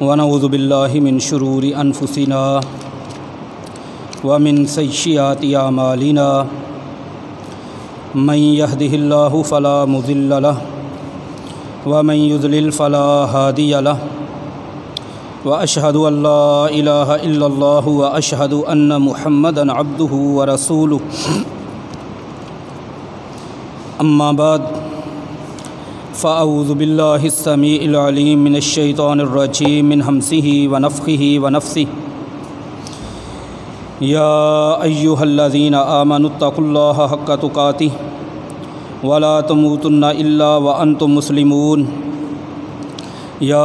ونعوذ باللہ من شرور انفسنا ومن سیئات اعمالنا من يهده الله فلا مضل له ومن يضلل فلا هادي له واشهد ان لا اله الا الله واشهد ان محمدا عبده ورسوله اما بعد فاعوذ باللہ السمیع العلیم من الشیطان الرجیم من ہمزہ ونفخہ ونفثہ یا ایہا الذین آمنوا اتقوا اللہ حق تقاتہ ولا تموتن الا وانتم مسلمون یا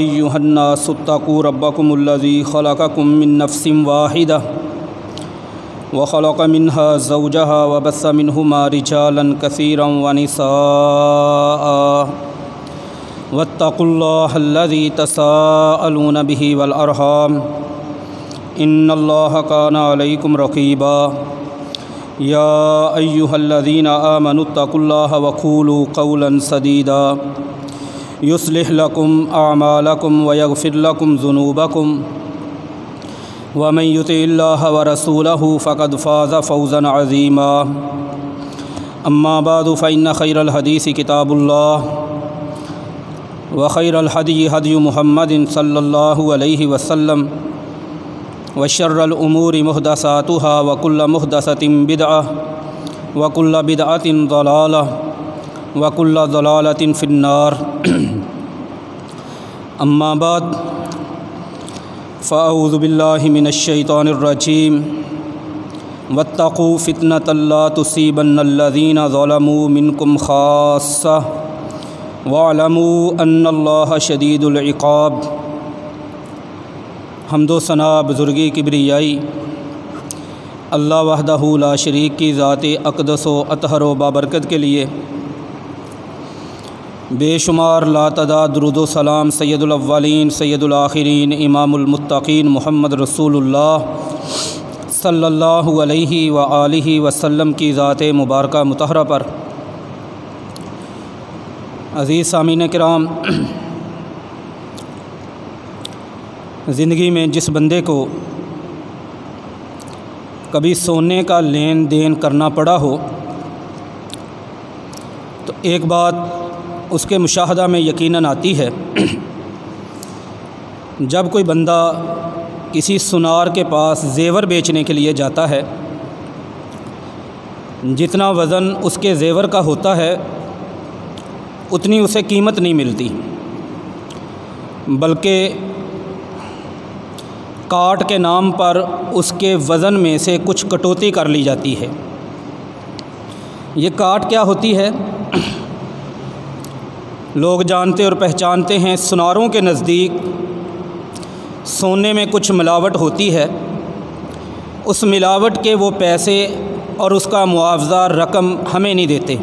ایہا الناس اتقوا ربکم الذی خلقکم من نفس واحدہ وخلق منها زوجها وبث منهما رجالا كثيرا ونساء واتقوا الله الذي تساءلون به والأرحام إن الله كان عليكم رقيبا يا أيها الذين آمنوا اتقوا الله وقولوا قولا سديدا يصلح لكم أعمالكم ويغفر لكم ذنوبكم ومن يطع الله ورسوله فقد فاز فوزا عظيما اما بعد فإن خير الحديث كتاب الله وخير الهدي هدي محمد صلى الله عليه وسلم وشر الأمور محدثاتها وكل محدثة بدعة وكل بدعة ضلالة وكل ضلالة في النار اما بعد فاعوذ باللہ من الشیطان الرجیم واتقوا فتنة لا تصیبن الذین ظلموا منکم خاصہ واعلموا ان اللہ شدید العقاب۔ حمد و ثنا بزرگی کبریائی اللہ وحدہ لا شریک کی ذات اقدس و اطہر و بابرکت کے لیے بے شمار لاتعداد درود و سلام سید الاولین سید الآخرین امام المتقین محمد رسول اللہ صلی اللہ علیہ وآلہ وسلم کی ذات مبارکہ مطہرہ پر۔ عزیز سامعین کرام، زندگی میں جس بندے کو کبھی سونے کا لین دین کرنا پڑا ہو تو ایک بات اس کے مشاہدہ میں یقیناً آتی ہے، جب کوئی بندہ کسی سنار کے پاس زیور بیچنے کے لیے جاتا ہے، جتنا وزن اس کے زیور کا ہوتا ہے اتنی اسے قیمت نہیں ملتی، بلکہ کاٹ کے نام پر اس کے وزن میں سے کچھ کٹوتی کر لی جاتی ہے۔ یہ کاٹ کیا ہوتی ہے؟ لوگ جانتے اور پہچانتے ہیں، سناروں کے نزدیک سونے میں کچھ ملاوٹ ہوتی ہے، اس ملاوٹ کے وہ پیسے اور اس کا معاوضہ رقم ہمیں نہیں دیتے۔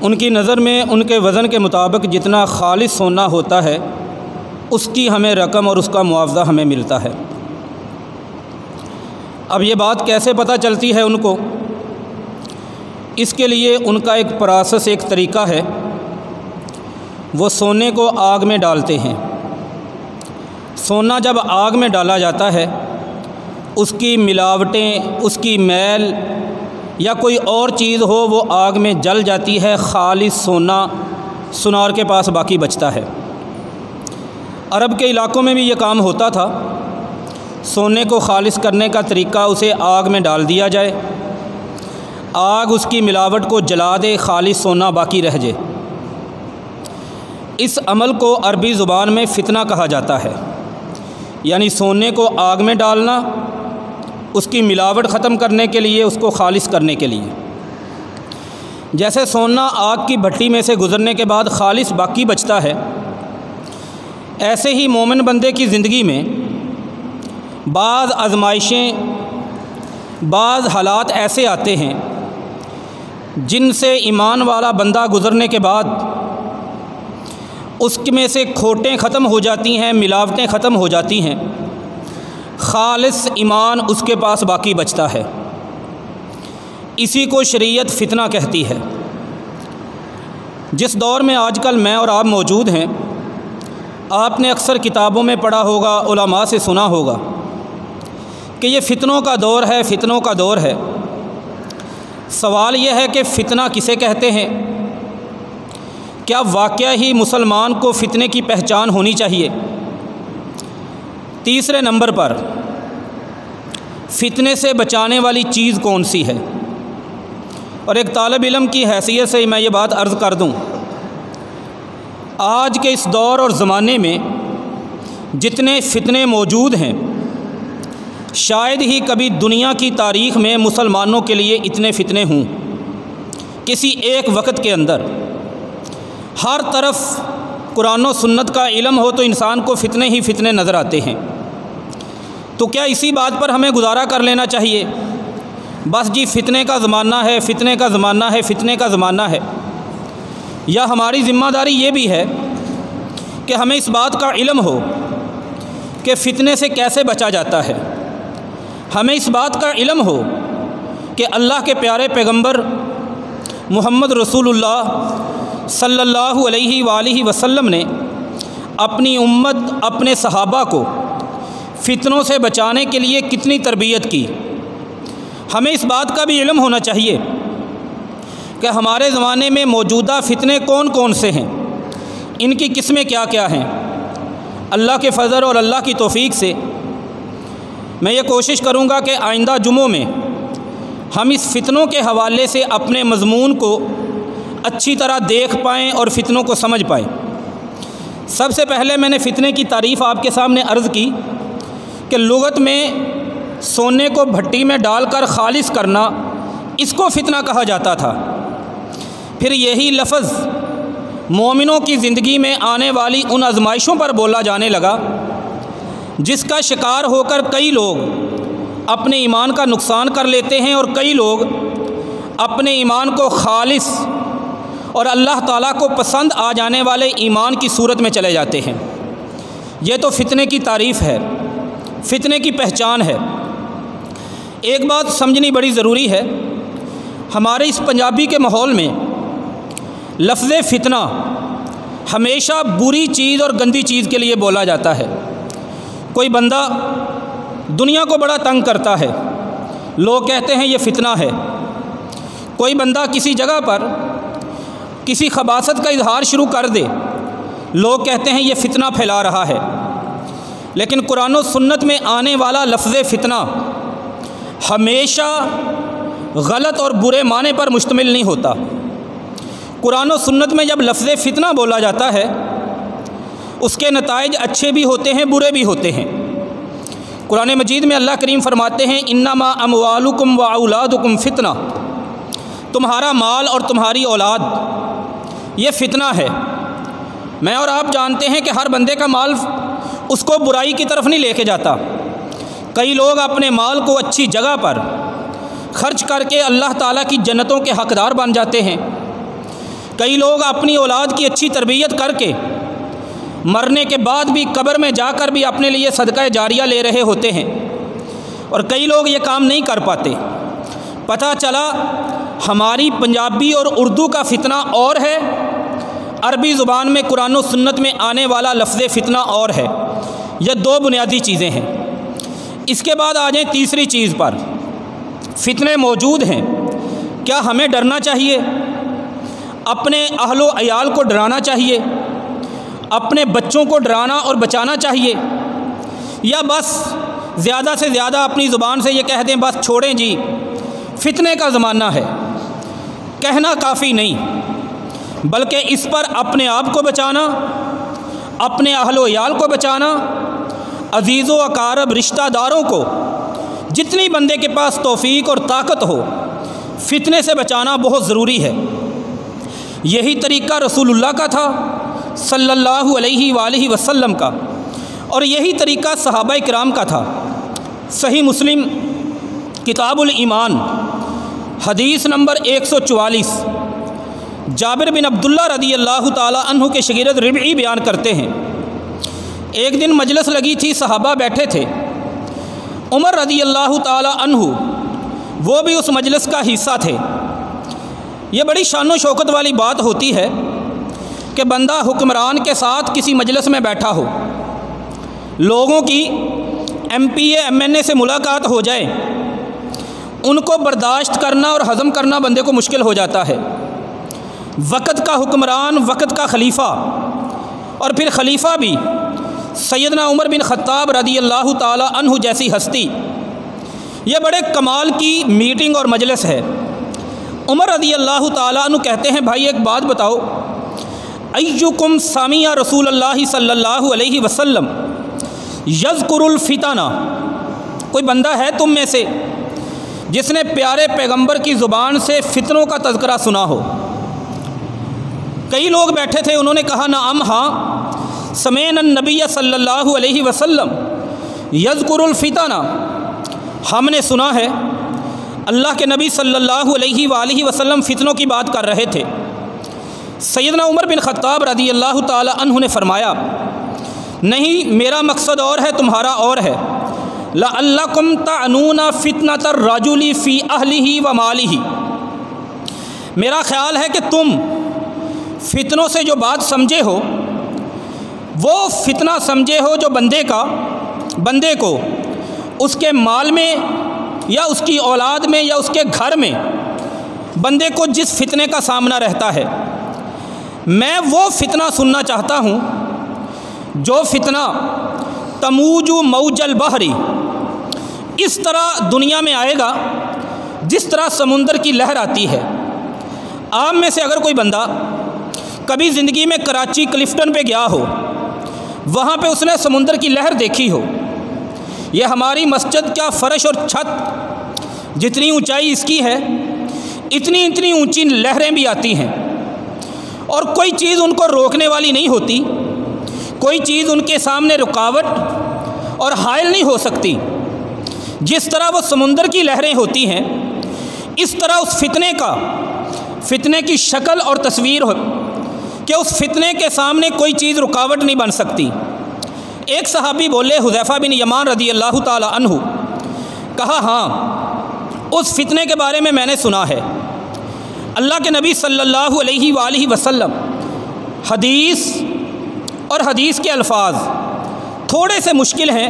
ان کی نظر میں ان کے وزن کے مطابق جتنا خالص سونا ہوتا ہے اس کی ہمیں رقم اور اس کا معاوضہ ہمیں ملتا ہے۔ اب یہ بات کیسے پتہ چلتی ہے ان کو؟ اس کے لیے ان کا ایک پروسیس، ایک طریقہ ہے، وہ سونے کو آگ میں ڈالتے ہیں۔ سونا جب آگ میں ڈالا جاتا ہے اس کی ملاوٹیں، اس کی میل یا کوئی اور چیز ہو وہ آگ میں جل جاتی ہے، خالص سونا سنار کے پاس باقی بچتا ہے۔ عرب کے علاقوں میں بھی یہ کام ہوتا تھا، سونے کو خالص کرنے کا طریقہ اسے آگ میں ڈال دیا جائے، آگ اس کی ملاوٹ کو جلا دے، خالص سونا باقی رہ جائے۔ اس عمل کو عربی زبان میں فتنہ کہا جاتا ہے، یعنی سونے کو آگ میں ڈالنا اس کی ملاوٹ ختم کرنے کے لیے، اس کو خالص کرنے کے لیے۔ جیسے سونا آگ کی بھٹی میں سے گزرنے کے بعد خالص باقی بچتا ہے، ایسے ہی مومن بندے کی زندگی میں بعض آزمائشیں، بعض حالات ایسے آتے ہیں جن سے ایمان والا بندہ گزرنے کے بعد اس میں سے کھوٹیں ختم ہو جاتی ہیں، ملاوٹیں ختم ہو جاتی ہیں، خالص ایمان اس کے پاس باقی بچتا ہے۔ اسی کو شریعت فتنہ کہتی ہے۔ جس دور میں آج کل میں اور آپ موجود ہیں، آپ نے اکثر کتابوں میں پڑھا ہوگا، علماء سے سنا ہوگا کہ یہ فتنوں کا دور ہے، فتنوں کا دور ہے۔ سوال یہ ہے کہ فتنہ کسے کہتے ہیں؟ کیا واقعہ ہی مسلمان کو فتنے کی پہچان ہونی چاہیے؟ تیسرے نمبر پر فتنے سے بچانے والی چیز کون سی ہے؟ اور ایک طالب علم کی حیثیت سے میں یہ بات عرض کر دوں، آج کے اس دور اور زمانے میں جتنے فتنے موجود ہیں، شاید ہی کبھی دنیا کی تاریخ میں مسلمانوں کے لیے اتنے فتنے ہوں۔ کسی ایک وقت کے اندر ہر طرف قرآن و سنت کا علم ہو تو انسان کو فتنے ہی فتنے نظر آتے ہیں۔ تو کیا اسی بات پر ہمیں گزارا کر لینا چاہیے بس جی فتنے کا زمانہ ہے، فتنے کا زمانہ ہے، فتنے کا زمانہ ہے؟ یا ہماری ذمہ داری یہ بھی ہے کہ ہمیں اس بات کا علم ہو کہ فتنے سے کیسے بچا جاتا ہے، ہمیں اس بات کا علم ہو کہ اللہ کے پیارے پیغمبر محمد رسول اللہ صلی اللہ علیہ وآلہ وسلم نے اپنی امت، اپنے صحابہ کو فتنوں سے بچانے کے لیے کتنی تربیت کی۔ ہمیں اس بات کا بھی علم ہونا چاہیے کہ ہمارے زمانے میں موجودہ فتنے کون کون سے ہیں، ان کی قسمیں کیا کیا ہیں۔ اللہ کے فضل اور اللہ کی توفیق سے میں یہ کوشش کروں گا کہ آئندہ جمعوں میں ہم اس فتنوں کے حوالے سے اپنے مضمون کو اچھی طرح دیکھ پائیں اور فتنوں کو سمجھ پائیں۔ سب سے پہلے میں نے فتنے کی تعریف آپ کے سامنے عرض کی کہ لغت میں سونے کو بھٹی میں ڈال کر خالص کرنا، اس کو فتنہ کہا جاتا تھا۔ پھر یہی لفظ مومنوں کی زندگی میں آنے والی ان آزمائشوں پر بولا جانے لگا جس کا شکار ہو کر کئی لوگ اپنے ایمان کا نقصان کر لیتے ہیں، اور کئی لوگ اپنے ایمان کو خالص اور اللہ تعالیٰ کو پسند آ جانے والے ایمان کی صورت میں چلے جاتے ہیں۔ یہ تو فتنے کی تعریف ہے، فتنے کی پہچان ہے۔ ایک بات سمجھنی بڑی ضروری ہے، ہمارے اس پنجابی کے ماحول میں لفظ فتنہ ہمیشہ بری چیز اور گندی چیز کے لیے بولا جاتا ہے۔ کوئی بندہ دنیا کو بڑا تنگ کرتا ہے، لوگ کہتے ہیں یہ فتنہ ہے۔ کوئی بندہ کسی جگہ پر کسی خباثت کا اظہار شروع کر دے، لوگ کہتے ہیں یہ فتنہ پھیلا رہا ہے۔ لیکن قرآن و سنت میں آنے والا لفظ فتنہ ہمیشہ غلط اور برے معنی پر مشتمل نہیں ہوتا۔ قرآن و سنت میں جب لفظ فتنہ بولا جاتا ہے اس کے نتائج اچھے بھی ہوتے ہیں، برے بھی ہوتے ہیں۔ قرآن مجید میں اللہ کریم فرماتے ہیں انما اموالکم واولادکم فتنہ، تمہارا مال اور تمہاری اولاد یہ فتنہ ہے۔ میں اور آپ جانتے ہیں کہ ہر بندے کا مال اس کو برائی کی طرف نہیں لے کے جاتا۔ کئی لوگ اپنے مال کو اچھی جگہ پر خرچ کر کے اللہ تعالیٰ کی جنتوں کے حقدار بن جاتے ہیں۔ کئی لوگ اپنی اولاد کی اچھی تربیت کر کے مرنے کے بعد بھی قبر میں جا کر بھی اپنے لیے صدقہ جاریہ لے رہے ہوتے ہیں، اور کئی لوگ یہ کام نہیں کر پاتے۔ پتہ چلا ہماری پنجابی اور اردو کا فتنہ اور ہے، عربی زبان میں قرآن و سنت میں آنے والا لفظ فتنہ اور ہے۔ یہ دو بنیادی چیزیں ہیں۔ اس کے بعد آ جائیں تیسری چیز پر۔ فتنے موجود ہیں، کیا ہمیں ڈرنا چاہیے؟ اپنے اہل و عیال کو ڈرانا چاہیے؟ اپنے بچوں کو ڈرانا اور بچانا چاہیے؟ یا بس زیادہ سے زیادہ اپنی زبان سے یہ کہہ دیں بس چھوڑیں جی فتنے کا زمانہ ہے؟ کہنا کافی نہیں، بلکہ اس پر اپنے آپ کو بچانا، اپنے اہل و عیال کو بچانا، عزیز و اقارب رشتہ داروں کو جتنی بندے کے پاس توفیق اور طاقت ہو فتنے سے بچانا بہت ضروری ہے۔ یہی طریقہ رسول اللہ کا تھا صلی اللہ علیہ وآلہ وسلم کا، اور یہی طریقہ صحابہ کرام کا تھا۔ صحیح مسلم کتاب الایمان حدیث نمبر 144 جابر بن عبداللہ رضی اللہ تعالی عنہ کے شاگرد ربعی بیان کرتے ہیں، ایک دن مجلس لگی تھی، صحابہ بیٹھے تھے، عمر رضی اللہ تعالی عنہ وہ بھی اس مجلس کا حصہ تھے۔ یہ بڑی شان و شوکت والی بات ہوتی ہے کہ بندہ حکمران کے ساتھ کسی مجلس میں بیٹھا ہو، لوگوں کی M P A M N A سے ملاقات ہو جائے، ان کو برداشت کرنا اور ہضم کرنا بندے کو مشکل ہو جاتا ہے۔ وقت کا حکمران، وقت کا خلیفہ، اور پھر خلیفہ بھی سیدنا عمر بن خطاب رضی اللہ تعالی عنہ جیسی ہستی، یہ بڑے کمال کی میٹنگ اور مجلس ہے۔ عمر رضی اللہ تعالی عنہ کہتے ہیں بھائی ایک بات بتاؤ، ایکم سمع رسول اللہ صلی اللہ علیہ وسلم یذکر الفتنہ، کوئی بندہ ہے تم میں سے جس نے پیارے پیغمبر کی زبان سے فتنوں کا تذکرہ سنا ہو؟ کئی لوگ بیٹھے تھے، انہوں نے کہا نعم، ہاں، سمعنا النبی صلی اللہ علیہ وسلم یذکر الفتنہ، ہم نے سنا ہے اللہ کے نبی صلی اللہ علیہ وآلہ وسلم فتنوں کی بات کر رہے تھے۔ سیدنا عمر بن خطاب رضی اللہ تعالی عنہ نے فرمایا نہیں، میرا مقصد اور ہے، تمہارا اور ہے۔ لعلکم تعنون فتنۃ الرجل فی اہلہ و مالہ، میرا خیال ہے کہ تم فتنوں سے جو بات سمجھے ہو وہ فتنہ سمجھے ہو جو بندے کو اس کے مال میں یا اس کی اولاد میں یا اس کے گھر میں بندے کو جس فتنے کا سامنا رہتا ہے، میں وہ فتنہ سننا چاہتا ہوں جو فتنہ تموج موج البحر، اس طرح دنیا میں آئے گا جس طرح سمندر کی لہر آتی ہے۔ آپ میں سے اگر کوئی بندہ کبھی زندگی میں کراچی کلفٹن پہ گیا ہو، وہاں پہ اس نے سمندر کی لہر دیکھی ہو، یہ ہماری مسجد کا فرش اور چھت جتنی اونچائی اس کی ہے اتنی اونچی لہریں بھی آتی ہیں، اور کوئی چیز ان کو روکنے والی نہیں ہوتی، کوئی چیز ان کے سامنے رکاوٹ اور حائل نہیں ہو سکتی۔ جس طرح وہ سمندر کی لہریں ہوتی ہیں، اس طرح اس فتنے کی شکل اور تصویر ہو کہ اس فتنے کے سامنے کوئی چیز رکاوٹ نہیں بن سکتی۔ ایک صحابی بولے حذیفہ بن یمان رضی اللہ تعالی عنہ، کہا ہاں اس فتنے کے بارے میں نے سنا ہے، اللہ کے نبی صلی اللہ علیہ وآلہ وسلم حدیث اور حدیث کے الفاظ تھوڑے سے مشکل ہیں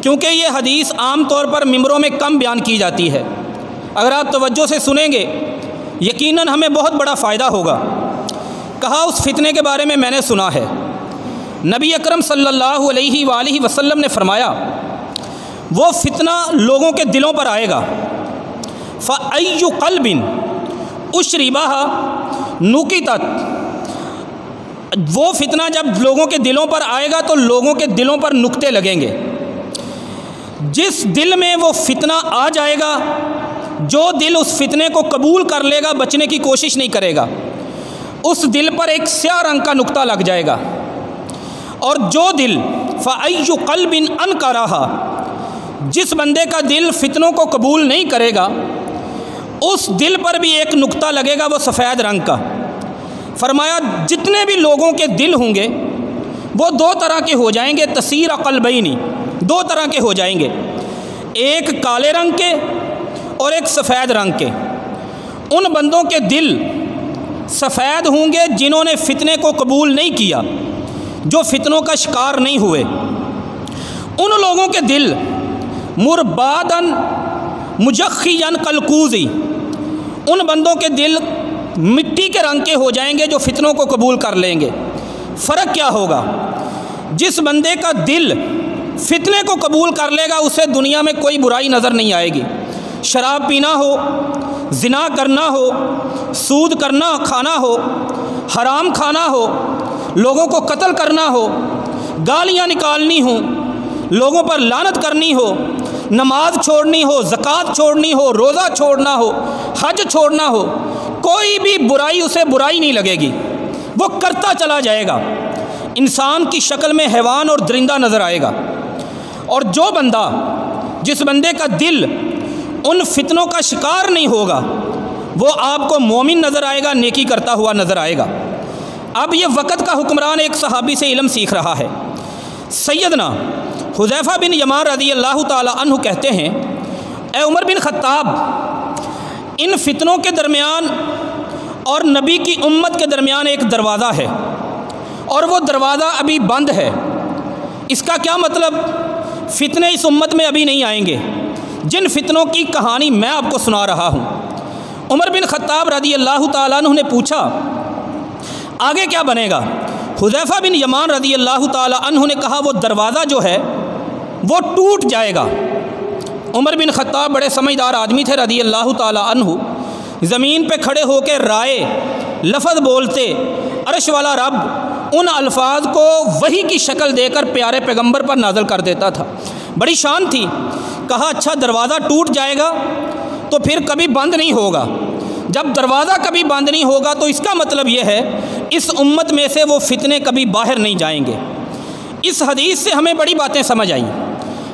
کیونکہ یہ حدیث عام طور پر ممبروں میں کم بیان کی جاتی ہے، اگر آپ توجہ سے سنیں گے یقیناً ہمیں بہت بڑا فائدہ ہوگا۔ کہا اس فتنے کے بارے میں نے سنا ہے، نبی اکرم صلی اللہ علیہ وآلہ وسلم نے فرمایا وہ فتنہ لوگوں کے دلوں پر آئے گا، فَأَيُّ قَلْبٍ أُشْرِبَهَا نُكِتَتْ، وہ فتنہ جب لوگوں کے دلوں پر آئے گا تو لوگوں کے دلوں پر نکتے لگیں گے۔ جس دل میں وہ فتنہ آ جائے گا، جو دل اس فتنے کو قبول کر لے گا، بچنے کی کوشش نہیں کرے گا، اس دل پر ایک سیاہ رنگ کا نقطہ لگ جائے گا، اور جو دل فَأَيُّ قَلْبٍ أَنْكَرَهَا، جس بندے کا دل فتنوں کو قبول نہیں کرے گا، اس دل پر بھی ایک نقطہ لگے گا، وہ سفید رنگ کا۔ فرمایا جتنے بھی لوگوں کے دل ہوں گے وہ دو طرح کے ہو جائیں گے، تسیر قلبین، دو طرح کے ہو جائیں گے، ایک کالے رنگ کے اور ایک سفید رنگ کے۔ ان بندوں کے دل سفید ہوں گے جنہوں نے فتنے کو قبول نہیں کیا، جو فتنوں کا شکار نہیں ہوئے۔ ان لوگوں کے دل مربادن مجخیاً کلکوزی، ان بندوں کے دل مٹی کے رنگ کے ہو جائیں گے جو فتنوں کو قبول کر لیں گے۔ فرق کیا ہوگا؟ جس بندے کا دل فتنے کو قبول کر لے گا اسے دنیا میں کوئی برائی نظر نہیں آئے گی، شراب پینا ہو، زنا کرنا ہو، سود کھانا ہو، حرام کھانا ہو، لوگوں کو قتل کرنا ہو، گالیاں نکالنی ہوں، لوگوں پر لعنت کرنی ہو، نماز چھوڑنی ہو، زکوٰۃ چھوڑنی ہو، روزہ چھوڑنا ہو، حج چھوڑنا ہو، کوئی بھی برائی اسے برائی نہیں لگے گی، وہ کرتا چلا جائے گا، انسان کی شکل میں حیوان اور درندہ نظر آئے گا۔ اور جو بندہ، جس بندے کا دل ان فتنوں کا شکار نہیں ہوگا، وہ آپ کو مومن نظر آئے گا، نیکی کرتا ہوا نظر آئے گا۔ اب یہ وقت کا حکمران ایک صحابی سے علم سیکھ رہا ہے۔ سیدنا حذیفہ بن یمان رضی اللہ تعالی عنہ کہتے ہیں، اے عمر بن خطاب، ان فتنوں کے درمیان اور نبی کی امت کے درمیان ایک دروازہ ہے اور وہ دروازہ ابھی بند ہے۔ اس کا کیا مطلب؟ فتنے اس امت میں ابھی نہیں آئیں گے، جن فتنوں کی کہانی میں آپ کو سنا رہا ہوں۔ عمر بن خطاب رضی اللہ تعالیٰ عنہ نے پوچھا آگے کیا بنے گا؟ حذیفہ بن یمان رضی اللہ تعالیٰ عنہ نے کہا وہ دروازہ جو ہے وہ ٹوٹ جائے گا۔ عمر بن خطاب بڑے سمجھدار آدمی تھے رضی اللہ تعالیٰ عنہ، زمین پہ کھڑے ہو کے رائے لفظ بولتے، عرش والا رب ان الفاظ کو وحی کی شکل دے کر پیارے پیغمبر پر نازل کر دیتا تھا۔ بڑی شان تھی۔ کہا اچھا دروازہ ٹوٹ جائے گا تو پھر کبھی بند نہیں ہوگا۔ جب دروازہ کبھی بند نہیں ہوگا تو اس کا مطلب یہ ہے اس امت میں سے وہ فتنے کبھی باہر نہیں جائیں گے۔ اس حدیث سے ہمیں بڑی باتیں سمجھ آئیں۔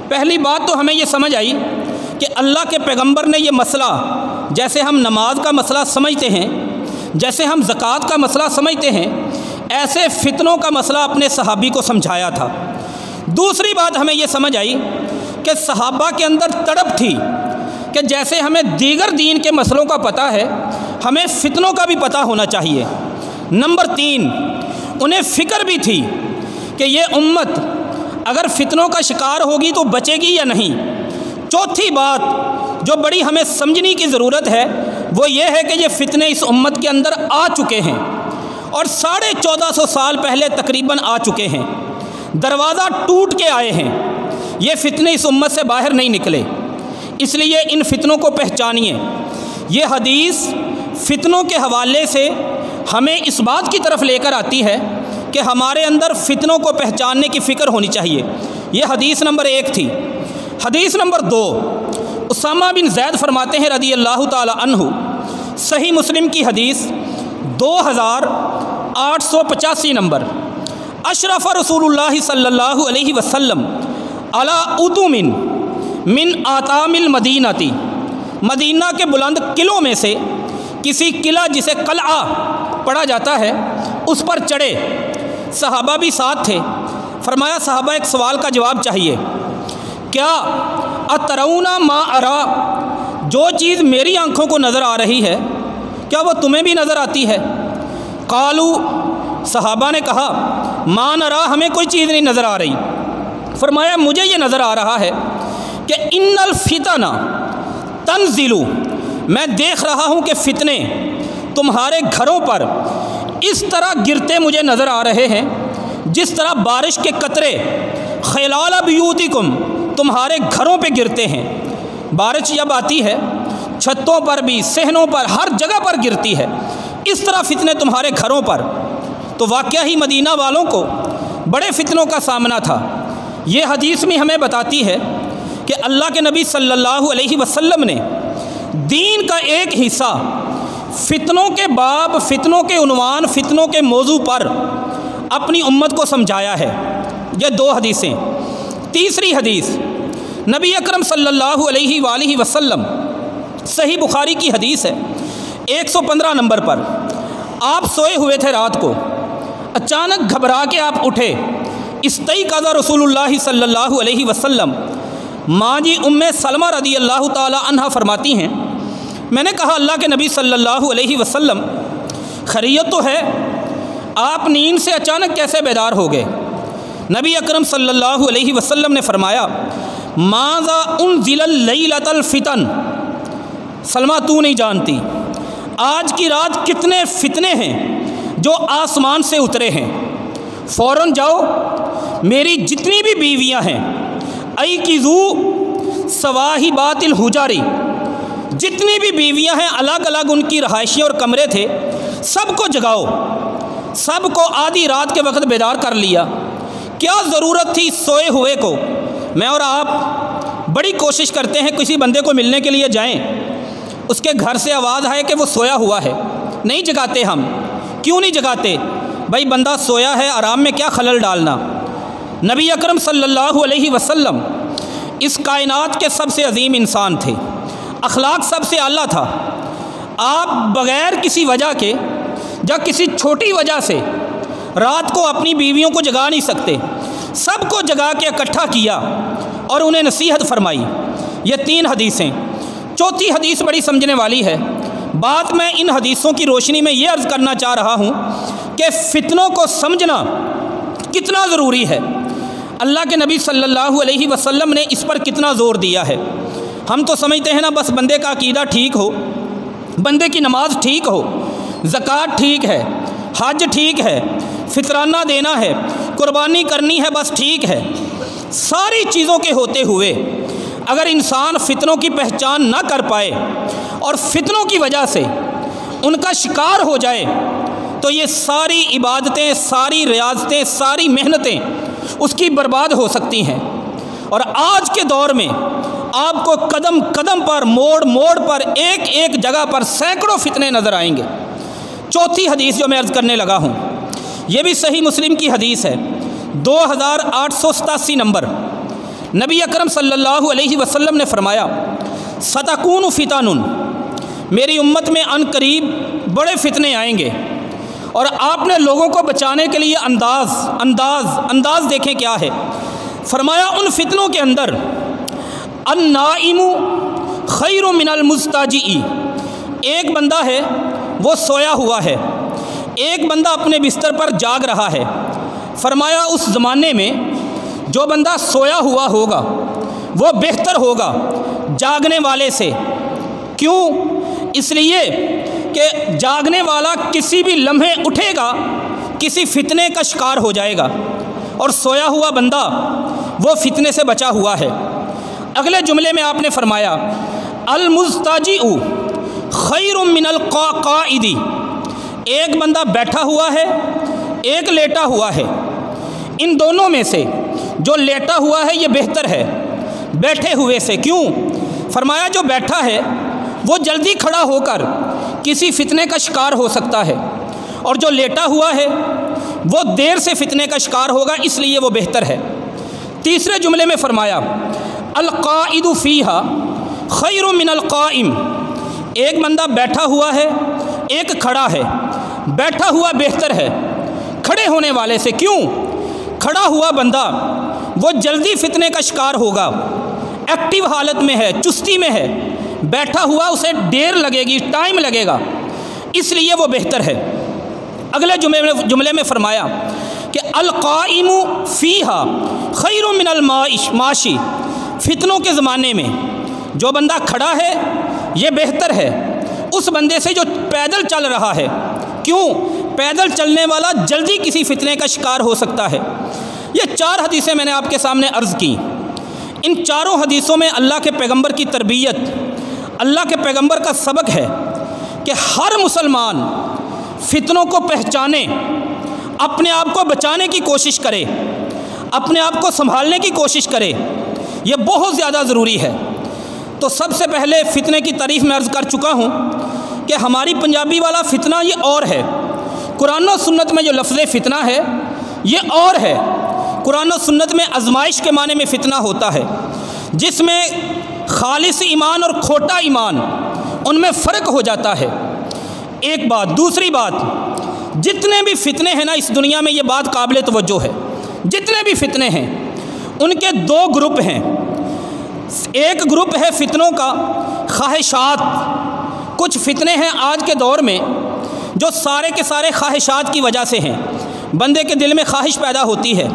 پہلی بات تو ہمیں یہ سمجھ آئی کہ اللہ کے پیغمبر نے یہ مسئلہ، جیسے ہم نماز کا مسئلہ سمجھتے ہیں، جیسے ہم زکوٰۃ کا مسئلہ سمجھتے ہیں، ایسے فتنوں کا مسئلہ اپنے صحابی کو سمجھایا تھا۔ دوسری بات ہمیں یہ سمجھ آئی کہ صحابہ کے اندر تڑپ تھی کہ جیسے ہمیں دیگر دین کے مسئلوں کا پتہ ہے، ہمیں فتنوں کا بھی پتہ ہونا چاہیے۔ نمبر 3، انہیں فکر بھی تھی کہ یہ امت اگر فتنوں کا شکار ہوگی تو بچے گی یا نہیں۔ چوتھی بات جو بڑی ہمیں سمجھنے کی ضرورت ہے وہ یہ ہے کہ یہ فتنے اس امت کے اندر آ چکے ہیں اور 1450 سال پہلے تقریباً آ چکے ہیں۔ دروازہ ٹوٹ کے آئے ہیں، یہ فتنے اس امت سے باہر نہیں نکلے۔ اس لیے ان فتنوں کو پہچانیے۔ یہ حدیث فتنوں کے حوالے سے ہمیں اس بات کی طرف لے کر آتی ہے کہ ہمارے اندر فتنوں کو پہچاننے کی فکر ہونی چاہیے۔ یہ حدیث نمبر 1 تھی۔ حدیث نمبر 2، اسامہ بن زید فرماتے ہیں رضی اللہ تعالی عنہ، صحیح مسلم کی حدیث 2885 نمبر، اشرف رسول اللہ صلی اللہ علیہ وسلم علی ادوم من آتام المدینتی، مدینہ کے بلند قلعوں میں سے کسی قلعہ جسے قلعہ پڑھا جاتا ہے اس پر چڑھے۔ صحابہ بھی ساتھ تھے۔ فرمایا صحابہ ایک سوال کا جواب چاہیے، کیا اترون ما ارا، جو چیز میری آنکھوں کو نظر آ رہی ہے کیا وہ تمہیں بھی نظر آتی ہے؟ قالو، صحابہ نے کہا ما نرا، ہمیں کوئی چیز نہیں نظر آ رہی۔ فرمایا مجھے یہ نظر آ رہا ہے کہ ان الفتن تنزل، میں دیکھ رہا ہوں کہ فتنے تمہارے گھروں پر اس طرح گرتے مجھے نظر آ رہے ہیں جس طرح بارش کے قطرے خلال بیوتکم تمہارے گھروں پہ گرتے ہیں۔ بارش جب آتی ہے چھتوں پر بھی، صحنوں پر، ہر جگہ پر گرتی ہے، اس طرح فتنے تمہارے گھروں پر۔ تو واقعہ ہی مدینہ والوں کو بڑے فتنوں کا سامنا تھا۔ یہ حدیث میں ہمیں بتاتی ہے کہ اللہ کے نبی صلی اللہ علیہ وسلم نے دین کا ایک حصہ فتنوں کے باب، فتنوں کے عنوان، فتنوں کے موضوع پر اپنی امت کو سمجھایا ہے۔ یہ 2 حدیثیں۔ تیسری حدیث نبی اکرم صلی اللہ علیہ وآلہ وسلم، صحیح بخاری کی حدیث ہے 115 نمبر پر، آپ سوئے ہوئے تھے رات کو، اچانک گھبرا کے آپ اٹھے۔ استیقظ رسول اللہ صلی اللہ علیہ وسلم، ماں جی ام سلمہ رضی اللہ تعالی عنہ فرماتی ہیں میں نے کہا اللہ کے نبی صلی اللہ علیہ وسلم خیریت تو ہے، آپ نیند سے اچانک کیسے بیدار ہو گئے؟ نبی اکرم صلی اللہ علیہ وسلم نے فرمایا ماذا انزل اللیلۃ الفتن، سلمہ تو نہیں جانتی آج کی رات کتنے فتنے ہیں جو آسمان سے اترے ہیں۔ فوراً جاؤ میری جتنی بھی بیویاں ہیں، ایقظو صواحبات الحجاری، جتنی بھی بیویاں ہیں الگ الگ ان کی رہائشیں اور کمرے تھے، سب کو جگاؤ۔ سب کو آدھی رات کے وقت بیدار کر لیا۔ کیا ضرورت تھی سوئے ہوئے کو؟ میں اور آپ بڑی کوشش کرتے ہیں کسی بندے کو ملنے کے لیے جائیں، اس کے گھر سے آواز آئے کہ وہ سویا ہوا ہے، نہیں جگاتے ہم۔ کیوں نہیں جگاتے؟ بھائی بندہ سویا ہے، آرام میں کیا خلل ڈالنا۔ نبی اکرم صلی اللہ علیہ وسلم اس کائنات کے سب سے عظیم انسان تھے، اخلاق سب سے اعلیٰ تھا۔ آپ بغیر کسی وجہ کے یا کسی چھوٹی وجہ سے رات کو اپنی بیویوں کو جگا نہیں سکتے، سب کو جگا کے اکٹھا کیا اور انہیں نصیحت فرمائی۔ یہ 3 حدیثیں۔ چوتھی حدیث بڑی سمجھنے والی ہے، بات میں ان حدیثوں کی روشنی میں یہ عرض کرنا چاہ رہا ہوں کہ فتنوں کو سمجھنا کتنا ضروری ہے، اللہ کے نبی صلی اللہ علیہ وسلم نے اس پر کتنا زور دیا ہے۔ ہم تو سمجھتے ہیں نا بس بندے کا عقیدہ ٹھیک ہو، بندے کی نماز ٹھیک ہو، زکوٰۃ ٹھیک ہے، حج ٹھیک ہے، فطرانہ دینا ہے، قربانی کرنی ہے، بس ٹھیک ہے۔ ساری چیزوں کے ہوتے ہوئے اگر انسان فتنوں کی پہچان نہ کر پائے اور فتنوں کی وجہ سے ان کا شکار ہو جائے تو یہ ساری عبادتیں، ساری ریاضتیں، ساری محنتیں اس کی برباد ہو سکتی ہیں۔ اور آج کے دور میں آپ کو قدم قدم پر، موڑ موڑ پر، ایک ایک جگہ پر سینکڑوں فتنے نظر آئیں گے۔ چوتھی حدیث جو میں عرض کرنے لگا ہوں یہ بھی صحیح مسلم کی حدیث ہے، 2887 نمبر۔ نبی اکرم صلی اللہ علیہ وسلم نے فرمایا ستکون فتن، میری امت میں عن قریب بڑے فتنے آئیں گے، اور آپ نے لوگوں کو بچانے کے لیے انداز دیکھیں کیا ہے۔ فرمایا ان فتنوں کے اندر النائم خیر من المضطجع، ایک بندہ ہے وہ سویا ہوا ہے، ایک بندہ اپنے بستر پر جاگ رہا ہے۔ فرمایا اس زمانے میں جو بندہ سویا ہوا ہوگا وہ بہتر ہوگا جاگنے والے سے۔ کیوں؟ اس لیے کہ جاگنے والا کسی بھی لمحے اٹھے گا، کسی فتنے کا شکار ہو جائے گا، اور سویا ہوا بندہ وہ فتنے سے بچا ہوا ہے۔ اگلے جملے میں آپ نے فرمایا المضطجع خیر من القاعد، ایک بندہ بیٹھا ہوا ہے، ایک لیٹا ہوا ہے، ان دونوں میں سے جو لیٹا ہوا ہے یہ بہتر ہے بیٹھے ہوئے سے۔ کیوں؟ فرمایا جو بیٹھا ہے وہ جلدی کھڑا ہو کر کسی فتنے کا شکار ہو سکتا ہے، اور جو لیٹا ہوا ہے وہ دیر سے فتنے کا شکار ہوگا، اس لیے وہ بہتر ہے۔ تیسرے جملے میں فرمایا القائد فیہا خیر من القائم، ایک بندہ بیٹھا ہوا ہے، ایک کھڑا ہے، بیٹھا ہوا بہتر ہے کھڑے ہونے والے سے۔ کیوں؟ کھڑا ہوا بندہ وہ جلدی فتنے کا شکار ہوگا، ایکٹیو حالت میں ہے، چستی میں ہے، بیٹھا ہوا اسے دیر لگے گی، ٹائم لگے گا، اس لیے وہ بہتر ہے۔ اگلے جملے میں فرمایا کہ القائم فیہا خیر من الماشی، فتنوں کے زمانے میں جو بندہ کھڑا ہے یہ بہتر ہے اس بندے سے جو پیدل چل رہا ہے۔ کیوں؟ پیدل چلنے والا جلدی کسی فتنے کا شکار ہو سکتا ہے۔ یہ 4 حدیثیں میں نے آپ کے سامنے عرض کی۔ ان چاروں حدیثوں میں اللہ کے پیغمبر کی تربیت، اللہ کے پیغمبر کا سبق ہے کہ ہر مسلمان فتنوں کو پہچانے، اپنے آپ کو بچانے کی کوشش کرے، اپنے آپ کو سنبھالنے کی کوشش کرے، یہ بہت زیادہ ضروری ہے۔ تو سب سے پہلے فتنے کی تعریف میں عرض کر چکا ہوں کہ ہماری پنجابی والا فتنہ یہ اور ہے، قرآن و سنت میں جو لفظ فتنہ ہے یہ اور ہے۔ قرآن و سنت میں آزمائش کے معنی میں فتنہ ہوتا ہے، جس میں خالص ایمان اور کھوٹا ایمان ان میں فرق ہو جاتا ہے۔ ایک بات۔ دوسری بات، جتنے بھی فتنے ہیں نا اس دنیا میں، یہ بات قابل توجہ ہے، جتنے بھی فتنے ہیں ان کے 2 گروپ ہیں۔ ایک گروپ ہے فتنوں کا خواہشات، کچھ فتنے ہیں آج کے دور میں جو سارے کے سارے خواہشات کی وجہ سے ہیں۔ بندے کے دل میں خواہش پیدا ہوتی ہے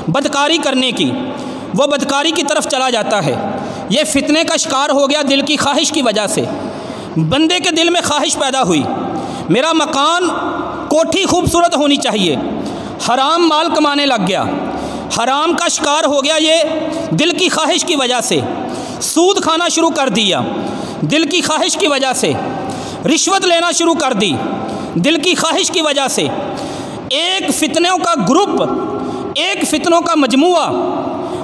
بدکاری کرنے کی، وہ بدکاری کی طرف چلا جاتا ہے، یہ فتنے کا شکار ہو گیا دل کی خواہش کی وجہ سے۔ بندے کے دل میں خواہش پیدا ہوئی میرا مکان، کوٹھی خوبصورت ہونی چاہیے، حرام مال کمانے لگ گیا، حرام کا شکار ہو گیا یہ دل کی خواہش کی وجہ سے، سود کھانا شروع کر دیا دل کی خواہش کی وجہ سے، رشوت لینا شروع کر دی دل کی خواہش کی وجہ سے۔ ایک فتنوں کا گروپ، ایک فتنوں کا مجموعہ،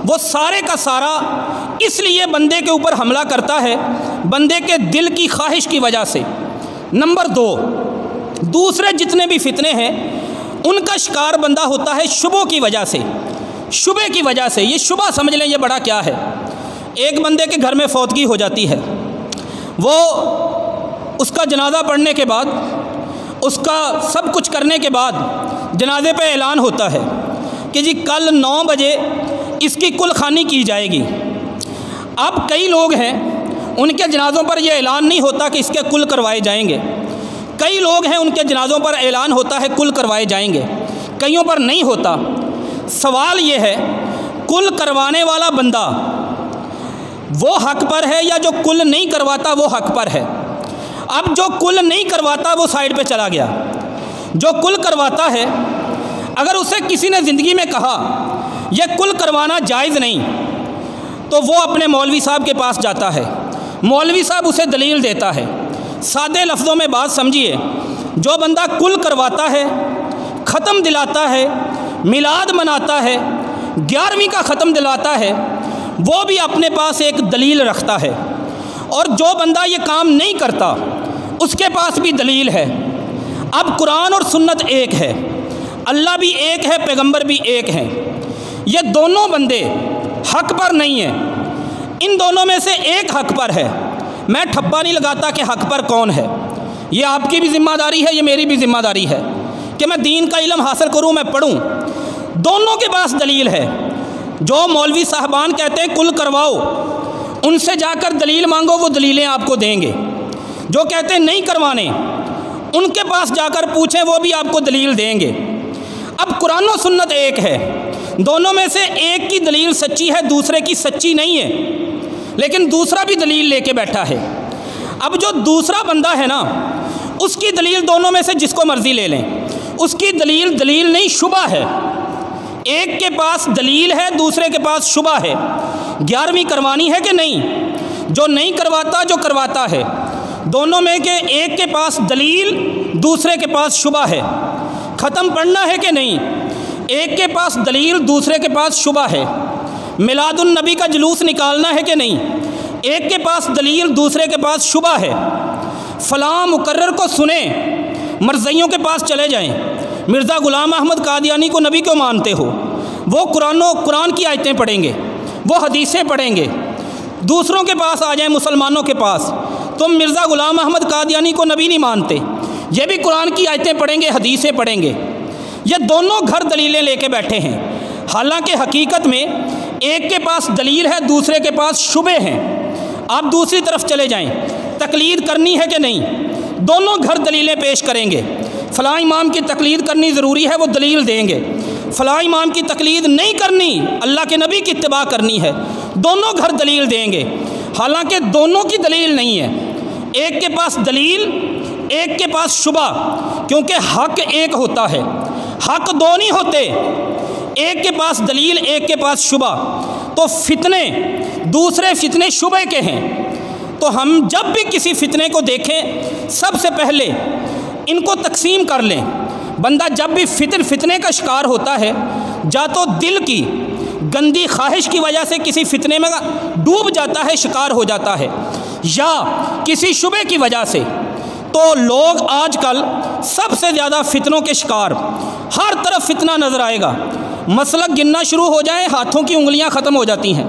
وہ سارے کا سارا اس لیے بندے کے اوپر حملہ کرتا ہے بندے کے دل کی خواہش کی وجہ سے۔ نمبر 2، دوسرے جتنے بھی فتنے ہیں ان کا شکار بندہ ہوتا ہے شبہوں کی وجہ سے، شبہ کی وجہ سے۔ یہ شبہ سمجھ لیں یہ بڑا کیا ہے۔ ایک بندے کے گھر میں فوتگی ہو جاتی ہے، وہ اس کا جنازہ پڑھنے کے بعد، اس کا سب کچھ کرنے کے بعد جنازے پہ اعلان ہوتا ہے کہ جی کل 9 بجے اس کی کل خوانی کی جائے گی۔ اب کئی لوگ ہیں ان کے جنازوں پر یہ اعلان نہیں ہوتا کہ اس کے کل کروائے جائیں گے۔ کئی لوگ ہیں ان کے جنازوں پر اعلان ہوتا ہے کل کروائے جائیں گے، کئیوں پر نہیں ہوتا۔ سوال یہ ہے کل کروانے والا بندہ وہ حق پر ہے یا جو کل نہیں کرواتا وہ حق پر ہے؟ اب جو کل نہیں کرواتا وہ سائڈ پہ چلا گیا، جو کل کرواتا ہے اگر اسے کسی نے زندگی میں کہا یہ کل کروانا جائز نہیں تو وہ اپنے مولوی صاحب کے پاس جاتا ہے، مولوی صاحب اسے دلیل دیتا ہے۔ سادے لفظوں میں بات سمجھیے، جو بندہ کل کرواتا ہے، ختم دلاتا ہے، میلاد مناتا ہے، 11ویں کا ختم دلاتا ہے، وہ بھی اپنے پاس ایک دلیل رکھتا ہے، اور جو بندہ یہ کام نہیں کرتا اس کے پاس بھی دلیل ہے۔ اب قرآن اور سنت ایک ہے، اللہ بھی ایک ہے، پیغمبر بھی ایک ہیں، یہ دونوں بندے حق پر نہیں ہیں، ان دونوں میں سے ایک حق پر ہے۔ میں ٹھپا نہیں لگاتا کہ حق پر کون ہے، یہ آپ کی بھی ذمہ داری ہے، یہ میری بھی ذمہ داری ہے کہ میں دین کا علم حاصل کروں، میں پڑھوں۔ دونوں کے پاس دلیل ہے۔ جو مولوی صاحبان کہتے ہیں کل کرواؤ، ان سے جا کر دلیل مانگو، وہ دلیلیں آپ کو دیں گے۔ جو کہتے ہیں نہیں کروانے، ان کے پاس جا کر پوچھیں، وہ بھی آپ کو دلیل دیں گے۔ اب قرآن و سنت ایک ہے، دونوں میں سے ایک کی دلیل سچی ہے، دوسرے کی سچی نہیں ہے، لیکن دوسرا بھی دلیل لے کے بیٹھا ہے۔ اب جو دوسرا بندہ ہے نا، اس کی دلیل دونوں میں سے جس کو مرضی لے لیں، اس کی دلیل نہیں، شبہ ہے۔ ایک کے پاس دلیل ہے، دوسرے کے پاس شبہ ہے۔ 11ویں کروانی ہے کہ نہیں؟ جو نہیں کرواتا، جو کرواتا ہے، دونوں میں کہ ایک کے پاس دلیل، دوسرے کے پاس شبہ ہے۔ ختم پڑھنا ہے کہ نہیں؟ ایک کے پاس دلیل، دوسرے کے پاس شبہ ہے۔ میلاد النبی کا جلوس نکالنا ہے کہ نہیں؟ ایک کے پاس دلیل، دوسرے کے پاس شبہ ہے۔ فلاں مقرر کو سنیں، مرزائیوں کے پاس چلے جائیں، مرزا غلام احمد قادیانی کو نبی کیوں مانتے ہو؟ وہ قرآن کی آیتیں پڑھیں گے، وہ حدیثیں پڑھیں گے۔ دوسروں کے پاس آ جائیں، مسلمانوں کے پاس، تم مرزا غلام احمد قادیانی کو نبی نہیں مانتے، یہ بھی قرآن کی آیتیں پڑھیں گے، حدیثیں پڑھیں گے۔ یہ دونوں گھر دلیلیں لے کے بیٹھے ہیں، حالانکہ حقیقت میں ایک کے پاس دلیل ہے، دوسرے کے پاس شبہ ہیں۔ آپ دوسری طرف چلے جائیں، تقلید کرنی ہے کہ نہیں؟ دونوں گھر دلیلیں پیش کریں گے۔ فلاں امام کی تقلید کرنی ضروری ہے، وہ دلیل دیں گے۔ فلاں امام کی تقلید نہیں کرنی، اللہ کے نبی کی اتباع کرنی ہے، دونوں گھر دلیل دیں گے، حالانکہ دونوں کی دلیل نہیں ہے۔ ایک کے پاس دلیل، ایک کے پاس شبہ، کیونکہ حق ایک ہوتا ہے، حق دو نہیں ہوتے۔ ایک کے پاس دلیل، ایک کے پاس شبہ، تو فتنے، دوسرے فتنے شبہ کے ہیں۔ تو ہم جب بھی کسی فتنے کو دیکھیں، سب سے پہلے ان کو تقسیم کر لیں۔ بندہ جب بھی فتنے کا شکار ہوتا ہے، یا تو دل کی گندی خواہش کی وجہ سے کسی فتنے میں ڈوب جاتا ہے، شکار ہو جاتا ہے، یا کسی شبہ کی وجہ سے۔ تو لوگ آج کل سب سے زیادہ فتنوں کے شکار، ہر طرف فتنہ نظر آئے گا۔ مسلک گننا شروع ہو جائیں، ہاتھوں کی انگلیاں ختم ہو جاتی ہیں،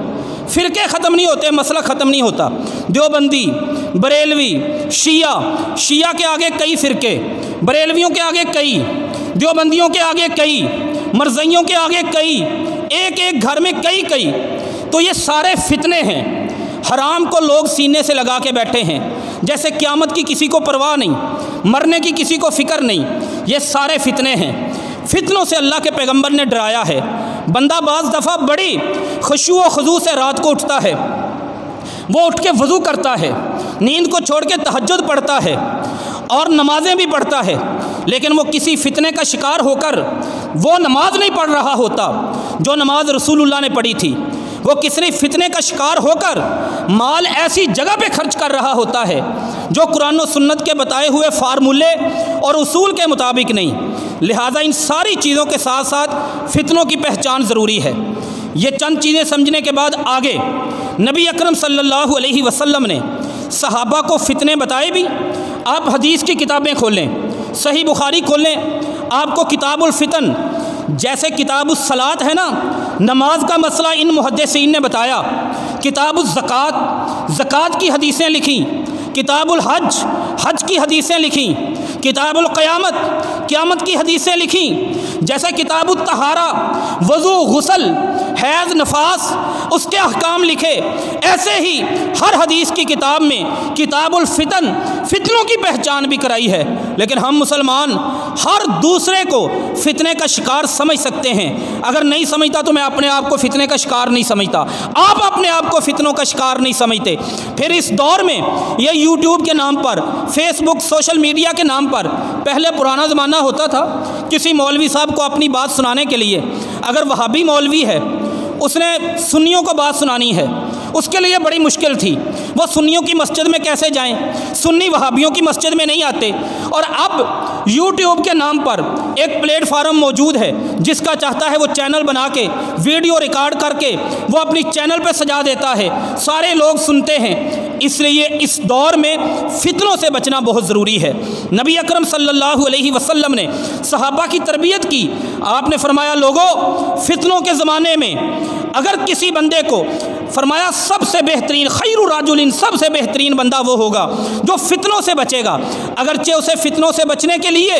فرقے ختم نہیں ہوتے، مسلک ختم نہیں ہوتا۔ دیوبندی، بریلوی، شیعہ کے آگے کئی فرقے، بریلویوں کے آگے کئی، دیوبندیوں کے آگے کئی، مرزائیوں کے آگے کئی، ایک ایک گھر میں کئی۔ تو یہ سارے فتنے ہیں۔ حرام کو لوگ سینے سے لگا کے بیٹھے ہیں، جیسے قیامت کی کسی کو پرواہ نہیں، مرنے کی کسی کو فکر نہیں۔ یہ سارے فتنے ہیں۔ فتنوں سے اللہ کے پیغمبر نے ڈرایا ہے۔ بندہ بعض دفعہ بڑی خشوع و خضوع سے رات کو اٹھتا ہے، وہ اٹھ کے وضو کرتا ہے، نیند کو چھوڑ کے تہجد پڑھتا ہے اور نمازیں بھی پڑھتا ہے، لیکن وہ کسی فتنے کا شکار ہو کر وہ نماز نہیں پڑھ رہا ہوتا جو نماز رسول اللہ نے پڑھی تھی۔ وہ کسی فتنے کا شکار ہو کر مال ایسی جگہ پہ خرچ کر رہا ہوتا ہے جو قرآن و سنت کے بتائے ہوئے فارمولے اور اصول کے مطابق نہیں۔ لہٰذا ان ساری چیزوں کے ساتھ ساتھ فتنوں کی پہچان ضروری ہے۔ یہ چند چیزیں سمجھنے کے بعد آگے نبی اکرم صلی اللہ علیہ وسلم نے صحابہ کو فتنے بتائے بھی۔ آپ حدیث کی کتابیں کھولیں، صحیح بخاری کھولیں، آپ کو کتاب الفتن، جیسے کتاب الصلاۃ ہے نا، نماز کا مسئلہ ان محدثین نے بتایا، کتاب الزکوٰۃ، زکوٰۃ کی حدیثیں لکھیں، کتاب الحج، حج کی حدیثیں لکھیں، کتاب القیامت، قیامت کی حدیثیں لکھیں، جیسے کتاب الطہارہ، وضو، غسل، حیض، نفاس، اس کے احکام لکھے۔ ایسے ہی ہر حدیث کی کتاب میں کتاب الفتن، فتنوں کی پہچان بھی کرائی ہے، لیکن ہم مسلمان ہر دوسرے کو فتنے کا شکار سمجھ سکتے ہیں۔ اگر نہیں سمجھتا تو میں اپنے آپ کو فتنے کا شکار نہیں سمجھتا، آپ اپنے آپ کو فتنوں کا شکار نہیں سمجھتے۔ پھر اس دور میں یہ یوٹیوب کے نام پر، فیس بک، سوشل میڈیا کے نام پر، پہلے پرانا زمانہ ہوتا تھا، کسی مولوی صاحب کو اپنی بات سنانے کے لیے، اگر وہابی مولوی ہے، اس نے سنیوں کو بات سنانی ہے، اس کے لیے بڑی مشکل تھی، وہ سنیوں کی مسجد میں کیسے جائیں، سنی وہابیوں کی مسجد میں نہیں آتے۔ اور اب یوٹیوب کے نام پر ایک پلیٹ فارم موجود ہے، جس کا چاہتا ہے وہ چینل بنا کے ویڈیو ریکارڈ کر کے وہ اپنی چینل پہ سجا دیتا ہے، سارے لوگ سنتے ہیں۔ اس لیے اس دور میں فتنوں سے بچنا بہت ضروری ہے۔ نبی اکرم صلی اللہ علیہ وسلم نے صحابہ کی تربیت کی، آپ نے فرمایا لوگو فتنوں کے زمانے میں اگر کسی بندے کو، فرمایا سب سے بہترین، خیر الرجل، سب سے بہترین بندہ وہ ہوگا جو فتنوں سے بچے گا۔ اگرچہ اسے فتنوں سے بچنے کے لیے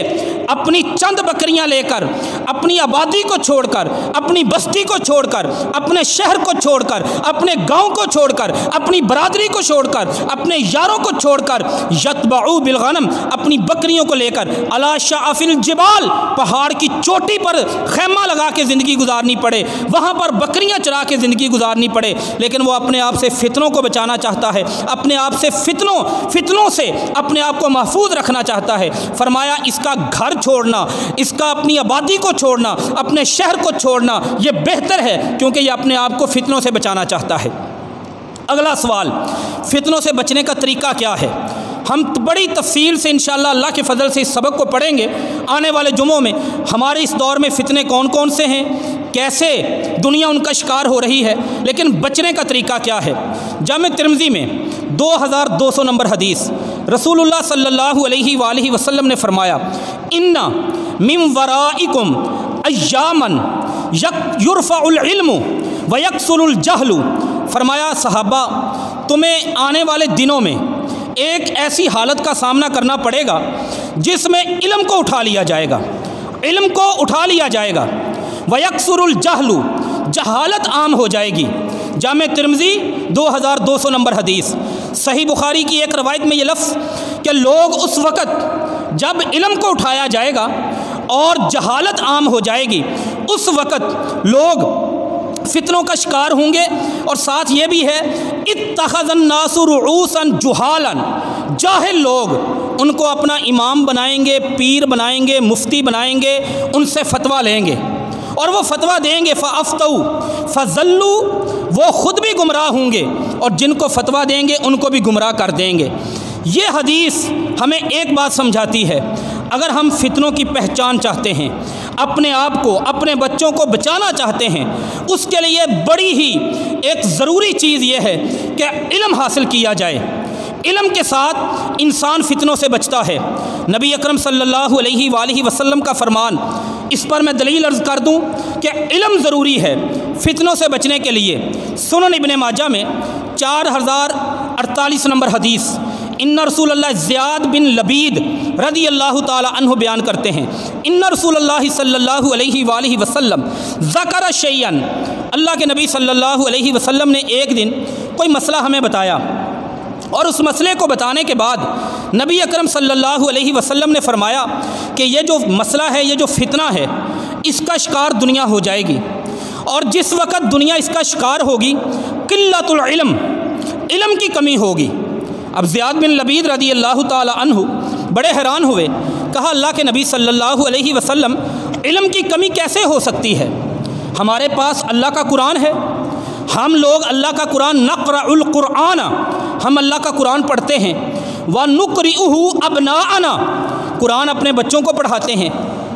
اپنی چند بکریاں لے کر، اپنی آبادی کو چھوڑ کر، اپنی بستی کو چھوڑ کر، اپنے شہر کو چھوڑ کر، اپنے گاؤں کو چھوڑ کر، اپنی برادری کو چھوڑ کر، اپنے یاروں کو چھوڑ کر، یتبعو بالغنم، اپنی بکریوں کو لے کر، علی شعف الجبال، پہاڑ کی چوٹی پر خیمہ لگا کے زندگی گزارنی پڑے، وہاں پر بکریاں چرا کے زندگی گزارنی پڑے، لیکن وہ اپنے آپ سے فتنوں کو بچانا چاہتا ہے، اپنے آپ سے فتنوں سے اپنے آپ کو محفوظ رکھنا چاہتا ہے۔ فرمایا اس کا گھر چھوڑنا، اس کا اپنی آبادی کو چھوڑنا، اپنے شہر کو چھوڑنا یہ بہتر ہے، کیونکہ یہ اپنے آپ کو فتنوں سے بچانا چاہتا ہے۔ اگلا سوال، فتنوں سے بچنے کا طریقہ کیا ہے؟ ہم بڑی تفصیل سے انشاءاللہ اللہ کے فضل سے اس سبق کو پڑھیں گے آنے والے جمعوں میں۔ ہمارے اس دور میں فتنے کون کون سے ہیں، کیسے دنیا ان کا شکار ہو رہی ہے، لیکن بچنے کا طریقہ کیا ہے؟ جامع ترمذی میں 2200 نمبر حدیث، رسول اللہ صلی اللہ علیہ وآلہ وسلم نے فرمایا، ان من ورائکم ایاما یرفع العلم ویکثر الجہل۔ فرمایا صحابہ تمہیں آنے والے دنوں میں ایک ایسی حالت کا سامنا کرنا پڑے گا جس میں علم کو اٹھا لیا جائے گا، علم کو اٹھا لیا جائے گا، وَيَكْسُرُ الْجَهْلُ، جہالت عام ہو جائے گی۔ جامع ترمذی 2200 نمبر حدیث۔ صحیح بخاری کی ایک روایت میں یہ لفظ کہ لوگ اس وقت جب علم کو اٹھایا جائے گا اور جہالت عام ہو جائے گی، اس وقت لوگ فتنوں کا شکار ہوں گے۔ اور ساتھ یہ بھی ہے اتخذ الناس رؤوسا جہالا، جاہل لوگ ان کو اپنا امام بنائیں گے، پیر بنائیں گے، مفتی بنائیں گے، ان سے فتویٰ لیں گے اور وہ فتویٰ دیں گے، فافتوا فضلوا، وہ خود بھی گمراہ ہوں گے اور جن کو فتویٰ دیں گے ان کو بھی گمراہ کر دیں گے۔ یہ حدیث ہمیں ایک بات سمجھاتی ہے، اگر ہم فتنوں کی پہچان چاہتے ہیں، اپنے آپ کو، اپنے بچوں کو بچانا چاہتے ہیں، اس کے لیے بڑی ہی ایک ضروری چیز یہ ہے کہ علم حاصل کیا جائے۔ علم کے ساتھ انسان فتنوں سے بچتا ہے۔ نبی اکرم صلی اللہ علیہ وآلہ وسلم کا فرمان، اس پر میں دلیل عرض کر دوں کہ علم ضروری ہے فتنوں سے بچنے کے لیے۔ سنن ابن ماجہ میں 4048 نمبر حدیث، ان رسول اللہ، زیاد بن لبید رضی اللہ تعالی عنہ بیان کرتے ہیں، ان رسول اللہ صلی اللہ علیہ وآلہ وسلم ذکر شیئا، اللہ کے نبی صلی اللہ علیہ وسلم نے ایک دن کوئی مسئلہ ہمیں بتایا، اور اس مسئلے کو بتانے کے بعد نبی اکرم صلی اللہ علیہ وسلم نے فرمایا کہ یہ جو مسئلہ ہے، یہ جو فتنہ ہے، اس کا شکار دنیا ہو جائے گی، اور جس وقت دنیا اس کا شکار ہوگی، قلت العلم، علم کی کمی ہوگی۔ اب زیاد بن لبید رضی اللہ تعالی عنہ بڑے حیران ہوئے، کہا اللہ کے نبی صلی اللہ علیہ وسلم علم کی کمی کیسے ہو سکتی ہے؟ ہمارے پاس اللہ کا قرآن ہے، ہم لوگ اللہ کا قرآن، نقرأ القرآن، ہم اللہ کا قرآن پڑھتے ہیں، وَنُقْرِئُهُ أَبْنَاءَنَا، قرآن اپنے بچوں کو پڑھاتے ہیں۔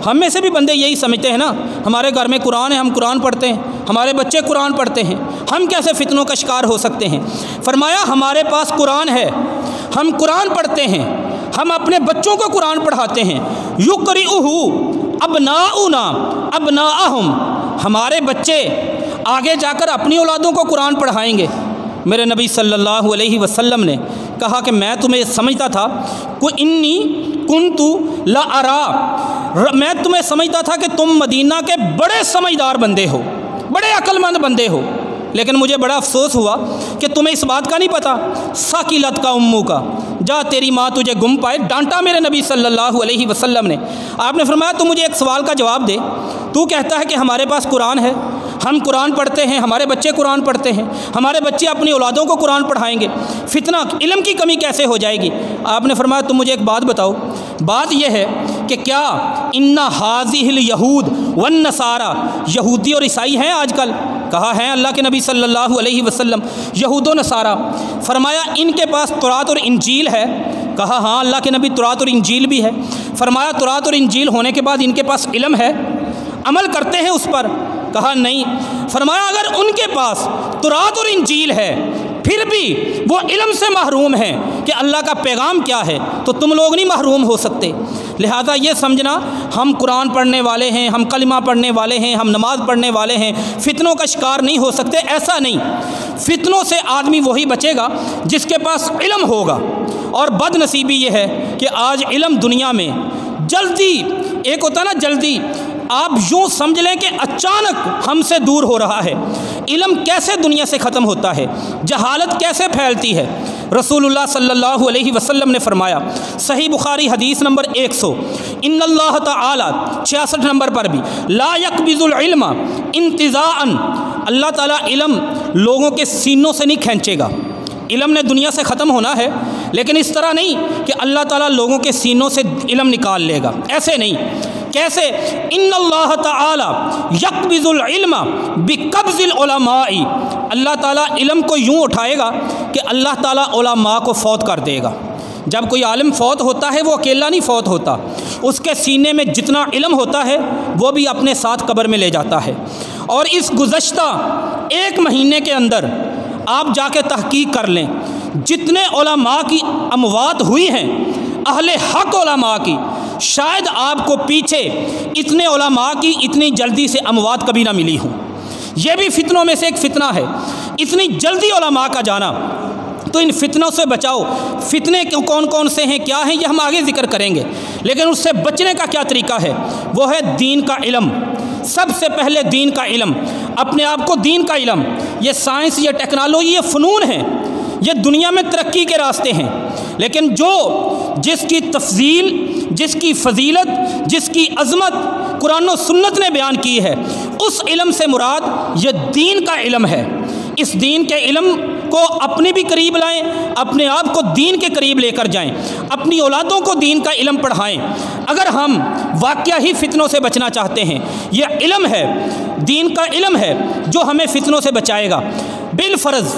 ہم میں سے بھی بندے یہی سمجھتے ہیں نا، ہمارے گھر میں قرآن ہے، ہم قرآن پڑھتے ہیں، ہمارے بچے قرآن پڑھتے ہیں، ہم کیسے فتنوں کا شکار ہو سکتے ہیں؟ فرمایا ہمارے پاس قرآن ہے، ہم قرآن پڑھتے ہیں، ہم اپنے بچوں کو قرآن پڑھاتے ہیں، يُقْرِئُهُ أَبْنَاؤُنَا أَبْنَاءَهُمْ، ہمارے بچے آگے جا کر اپنی اولادوں کو قرآن پڑھائیں گے۔ میرے نبی صلی اللہ علیہ وسلم نے کہا کہ میں تمہیں سمجھتا تھا کہ انی کنت لا ارا، میں تمہیں سمجھتا تھا کہ تم مدینہ کے بڑے سمجھدار بندے ہو، بڑے عقل مند بندے ہو، لیکن مجھے بڑا افسوس ہوا کہ تمہیں اس بات کا نہیں پتہ، ثقلت کا امو کا، جا تیری ماں تجھے گم پائے۔ ڈانٹا میرے نبی صلی اللہ علیہ وسلم نے۔ آپ نے فرمایا تو مجھے ایک سوال کا جواب دے، تو کہتا ہے کہ ہمارے پاس قرآن ہے، ہم قرآن پڑھتے ہیں، ہمارے بچے قرآن پڑھتے ہیں، ہمارے بچے اپنی اولادوں کو قرآن پڑھائیں گے، فتنہ علم کی کمی کیسے ہو جائے گی؟ آپ نے فرمایا تم مجھے ایک بات بتاؤ، بات یہ ہے کہ کیا ان ھذہ الیہود والنصارى، یہودی اور عیسائی ہیں آج کل؟ کہا ہیں اللہ کے نبی صلی اللہ علیہ وسلم، یہود و نصارہ۔ فرمایا ان کے پاس تورات اور انجیل ہے؟ کہا ہاں اللہ کے نبی تورات اور انجیل بھی ہے۔ فرمایا تورات اور انجیل ہونے کے بعد ان کے پاس علم ہے، عمل کرتے ہیں اس پر؟ کہا نہیں۔ فرمایا اگر ان کے پاس تورات اور انجیل ہے پھر بھی وہ علم سے محروم ہیں کہ اللہ کا پیغام کیا ہے، تو تم لوگ نہیں محروم ہو سکتے۔ لہذا یہ سمجھنا ہم قرآن پڑھنے والے ہیں، ہم کلمہ پڑھنے والے ہیں، ہم نماز پڑھنے والے ہیں، فتنوں کا شکار نہیں ہو سکتے، ایسا نہیں۔ فتنوں سے آدمی وہی بچے گا جس کے پاس علم ہوگا۔ اور بد نصیبی یہ ہے کہ آج علم دنیا میں جلدی، ایک ہوتا نا جلدی، آپ یوں سمجھ لیں کہ اچانک ہم سے دور ہو رہا ہے۔ علم کیسے دنیا سے ختم ہوتا ہے، جہالت کیسے پھیلتی ہے؟ رسول اللہ صلی اللہ علیہ وسلم نے فرمایا، صحیح بخاری حدیث نمبر 100، ان اللہ تعالی 66 نمبر پر بھی، لا یقبض العلم انتزاعا، اللہ تعالیٰ علم لوگوں کے سینوں سے نہیں کھینچے گا۔ علم نے دنیا سے ختم ہونا ہے، لیکن اس طرح نہیں کہ اللہ تعالیٰ لوگوں کے سینوں سے علم نکال لے گا، ایسے نہیں۔ کیسے؟ ان اللہ تعالی یقبض العلم بقبض العلماء، اللہ تعالیٰ علم کو یوں اٹھائے گا کہ اللہ تعالیٰ علماء کو فوت کر دے گا۔ جب کوئی عالم فوت ہوتا ہے وہ اکیلا نہیں فوت ہوتا، اس کے سینے میں جتنا علم ہوتا ہے وہ بھی اپنے ساتھ قبر میں لے جاتا ہے۔ اور اس گزشتہ 1 مہینے کے اندر آپ جا کے تحقیق کر لیں، جتنے علماء کی اموات ہوئی ہیں، اہل حق علماء کی، شاید آپ کو پیچھے اتنے علماء کی اتنی جلدی سے اموات کبھی نہ ملی ہوں۔ یہ بھی فتنوں میں سے ایک فتنہ ہے، اتنی جلدی علماء کا جانا۔ تو ان فتنوں سے بچاؤ۔ فتنے کون کون سے ہیں، کیا ہیں، یہ ہم آگے ذکر کریں گے، لیکن اس سے بچنے کا کیا طریقہ ہے؟ وہ ہے دین کا علم۔ سب سے پہلے دین کا علم، اپنے آپ کو دین کا علم۔ یہ سائنس، یہ ٹیکنالوجی، یہ فنون ہیں، یہ دنیا میں ترقی کے راستے ہیں، لیکن جس کی تفضیل، جس کی فضیلت، جس کی عظمت قرآن و سنت نے بیان کی ہے، اس علم سے مراد یہ دین کا علم ہے۔ اس دین کے علم کو اپنے بھی قریب لائیں، اپنے آپ کو دین کے قریب لے کر جائیں، اپنی اولادوں کو دین کا علم پڑھائیں۔ اگر ہم واقعہ ہی فتنوں سے بچنا چاہتے ہیں، یہ علم ہے، دین کا علم ہے جو ہمیں فتنوں سے بچائے گا۔ بالفرض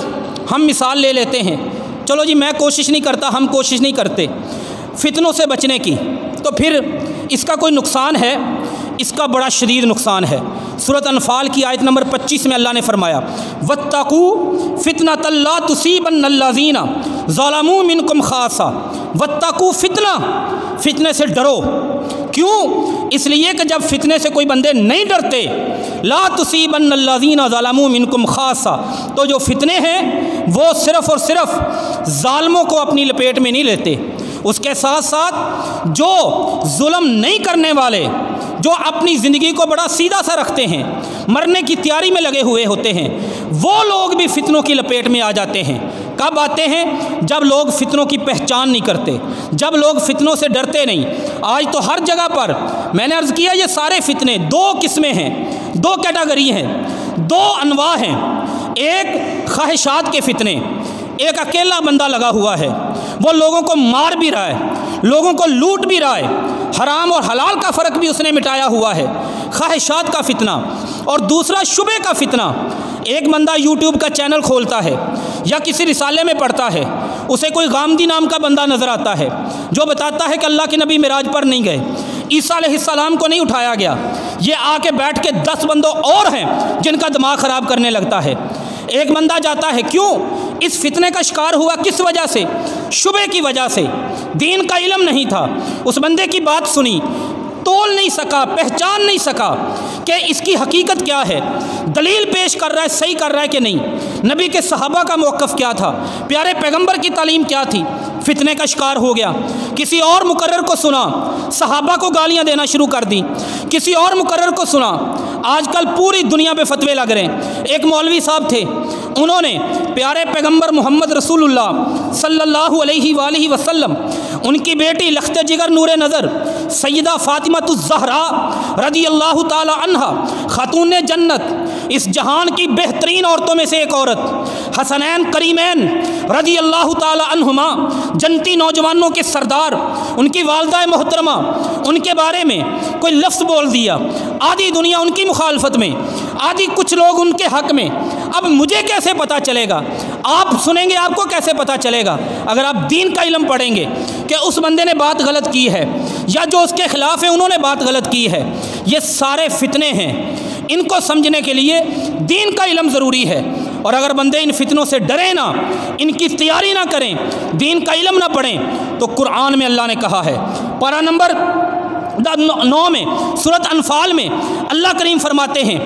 ہم مثال لے لیتے ہیں، چلو جی میں کوشش نہیں کرتا، ہم کوشش نہیں کرتے فتنوں سے بچنے کی، تو پھر اس کا کوئی نقصان ہے؟ اس کا بڑا شدید نقصان ہے۔ سورۃ انفال کی آیت نمبر 25 میں اللہ نے فرمایا، واتقوا فتنۃ لا تصیبن الذین ظلموا منکم خاصہ، واتقوا فتنہ، فتنے سے ڈرو۔ کیوں؟ اس لیے کہ جب فتنے سے کوئی بندے نہیں ڈرتے، لا تصیبن الذین ظلموا منکم خاصہ، تو جو فتنے ہیں وہ صرف اور صرف ظالموں کو اپنی لپیٹ میں نہیں لیتے، اس کے ساتھ ساتھ جو ظلم نہیں کرنے والے، جو اپنی زندگی کو بڑا سیدھا سا رکھتے ہیں، مرنے کی تیاری میں لگے ہوئے ہوتے ہیں، وہ لوگ بھی فتنوں کی لپیٹ میں آ جاتے ہیں۔ کب آتے ہیں؟ جب لوگ فتنوں کی پہچان نہیں کرتے، جب لوگ فتنوں سے ڈرتے نہیں۔ آج تو ہر جگہ پر میں نے عرض کیا، یہ سارے فتنے 2 قسمیں ہیں، 2 کیٹیگری ہیں، 2 انواع ہیں۔ ایک خواہشات کے فتنے، ایک اکیلا بندہ لگا ہوا ہے، وہ لوگوں کو مار بھی رہا ہے، لوگوں کو لوٹ بھی رہا ہے، حرام اور حلال کا فرق بھی اس نے مٹایا ہوا ہے، خواہشات کا فتنہ۔ اور دوسرا شبہ کا فتنہ، ایک بندہ یوٹیوب کا چینل کھولتا ہے یا کسی رسالے میں پڑھتا ہے، اسے کوئی غامدی نام کا بندہ نظر آتا ہے جو بتاتا ہے کہ اللہ کے نبی معراج پر نہیں گئے، عیسیٰ علیہ السلام کو نہیں اٹھایا گیا، یہ آ کے بیٹھ کے 10 بندوں اور ہیں جن کا دماغ خراب کرنے لگتا ہے۔ ایک بندہ جاتا ہے، کیوں؟ اس فتنے کا شکار ہوا کس وجہ سے؟ شبہ کی وجہ سے۔ دین کا علم نہیں تھا، اس بندے کی بات سنی، تول نہیں سکا، پہچان نہیں سکا کہ اس کی حقیقت کیا ہے، دلیل پیش کر رہا ہے، صحیح کر رہا ہے کہ نہیں، نبی کے صحابہ کا موقف کیا تھا، پیارے پیغمبر کی تعلیم کیا تھی، فتنے کا شکار ہو گیا، کسی اور مقرر کو سنا صحابہ کو گالیاں دینا شروع کر دی، کسی اور مقرر کو سنا۔ آج کل پوری دنیا پہ فتوے لگ رہے ہیں۔ ایک مولوی صاحب تھے، انہوں نے پیارے پیغمبر محمد رسول اللہ صلی اللہ علیہ وآلہ وسلم، ان کی بیٹی لخت جگر نور نظر سیدہ فاطمۃ الزہراء رضی اللہ تعالی عنہا، خاتون جنت، اس جہان کی بہترین عورتوں میں سے ایک عورت، حسنین کریمین رضی اللہ تعالی عنہما، جنتی نوجوانوں کے سردار، ان کی والدہ محترمہ، ان کے بارے میں کوئی لفظ بول دیا، آدھی دنیا ان کی مخالفت میں، آدھی کچھ لوگ ان کے حق میں۔ اب مجھے کیسے پتہ چلے گا؟ آپ سنیں گے، آپ کو کیسے پتہ چلے گا؟ اگر آپ دین کا علم پڑھیں گے کہ اس بندے نے بات غلط کی ہے یا جو اس کے خلاف ہے انہوں نے بات غلط کی ہے۔ یہ سارے فتنے ہیں، ان کو سمجھنے کے لیے دین کا علم ضروری ہے۔ اور اگر بندے ان فتنوں سے ڈریں نہ، ان کی تیاری نہ کریں، دین کا علم نہ پڑھیں، تو قرآن میں اللہ نے کہا ہے، پارہ نمبر 9 میں سورۃ انفال میں اللہ کریم فرماتے ہیں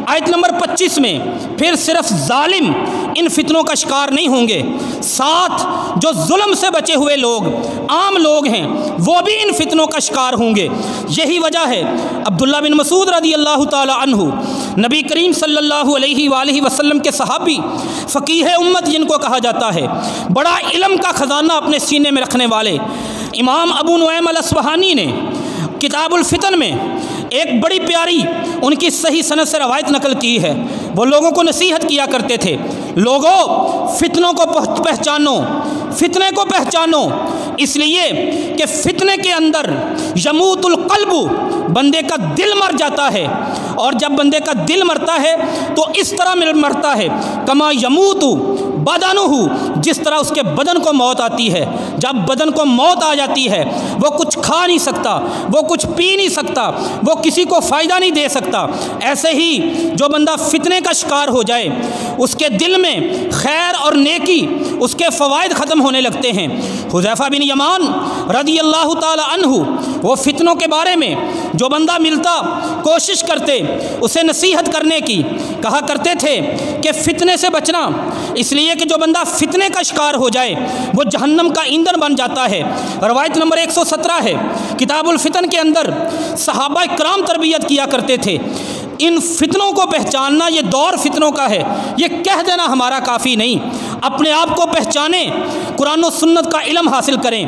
آیت نمبر 25 میں، پھر صرف ظالم ان فتنوں کا شکار نہیں ہوں گے، ساتھ جو ظلم سے بچے ہوئے لوگ، عام لوگ ہیں، وہ بھی ان فتنوں کا شکار ہوں گے۔ یہی وجہ ہے عبداللہ بن مسعود رضی اللہ تعالی عنہ، نبی کریم صلی اللہ علیہ وآلہ وسلم کے صحابی، فقیہ امت جن کو کہا جاتا ہے، بڑا علم کا خزانہ اپنے سینے میں رکھنے والے امام ابو نعیم الاصفہانی نے کتاب الفتن میں ایک بڑی پیاری ان کی صحیح سند سے روایت نقل کی ہے۔ وہ لوگوں کو نصیحت کیا کرتے تھے، لوگوں فتنوں کو پہچانو، فتنے کو پہچانو، اس لیے کہ فتنے کے اندر یموت القلب، بندے کا دل مر جاتا ہے، اور جب بندے کا دل مرتا ہے تو اس طرح مرتا ہے کما یموت بدنہ، جس طرح اس کے بدن کو موت آتی ہے۔ جب بدن کو موت آ جاتی ہے، وہ کچھ کھا نہیں سکتا، وہ کچھ پی نہیں سکتا، وہ کسی کو فائدہ نہیں دے سکتا۔ ایسے ہی جو بندہ فتنے کا شکار ہو جائے، اس کے دل میں خیر اور نیکی، اس کے فوائد ختم ہونے لگتے ہیں۔ حذیفہ بن یمان رضی اللہ تعالی عنہ، وہ فتنوں کے بارے میں جو بندہ ملتا کوشش کرتے اسے نصیحت کرنے کی، کہا کرتے تھے کہ فتنے سے بچنا، اس لیے کہ جو بندہ فتنے کا شکار ہو جائے وہ جہنم کا ایندھن بن جاتا ہے۔ روایت نمبر 117 ہے کتاب الفتن کے اندر، صحابہ کرام تربیت کیا کرتے تھے۔ ان فتنوں کو پہچاننا، یہ دور فتنوں کا ہے، یہ کہہ دینا ہمارا کافی نہیں، اپنے آپ کو پہچانیں، قرآن و سنت کا علم حاصل کریں۔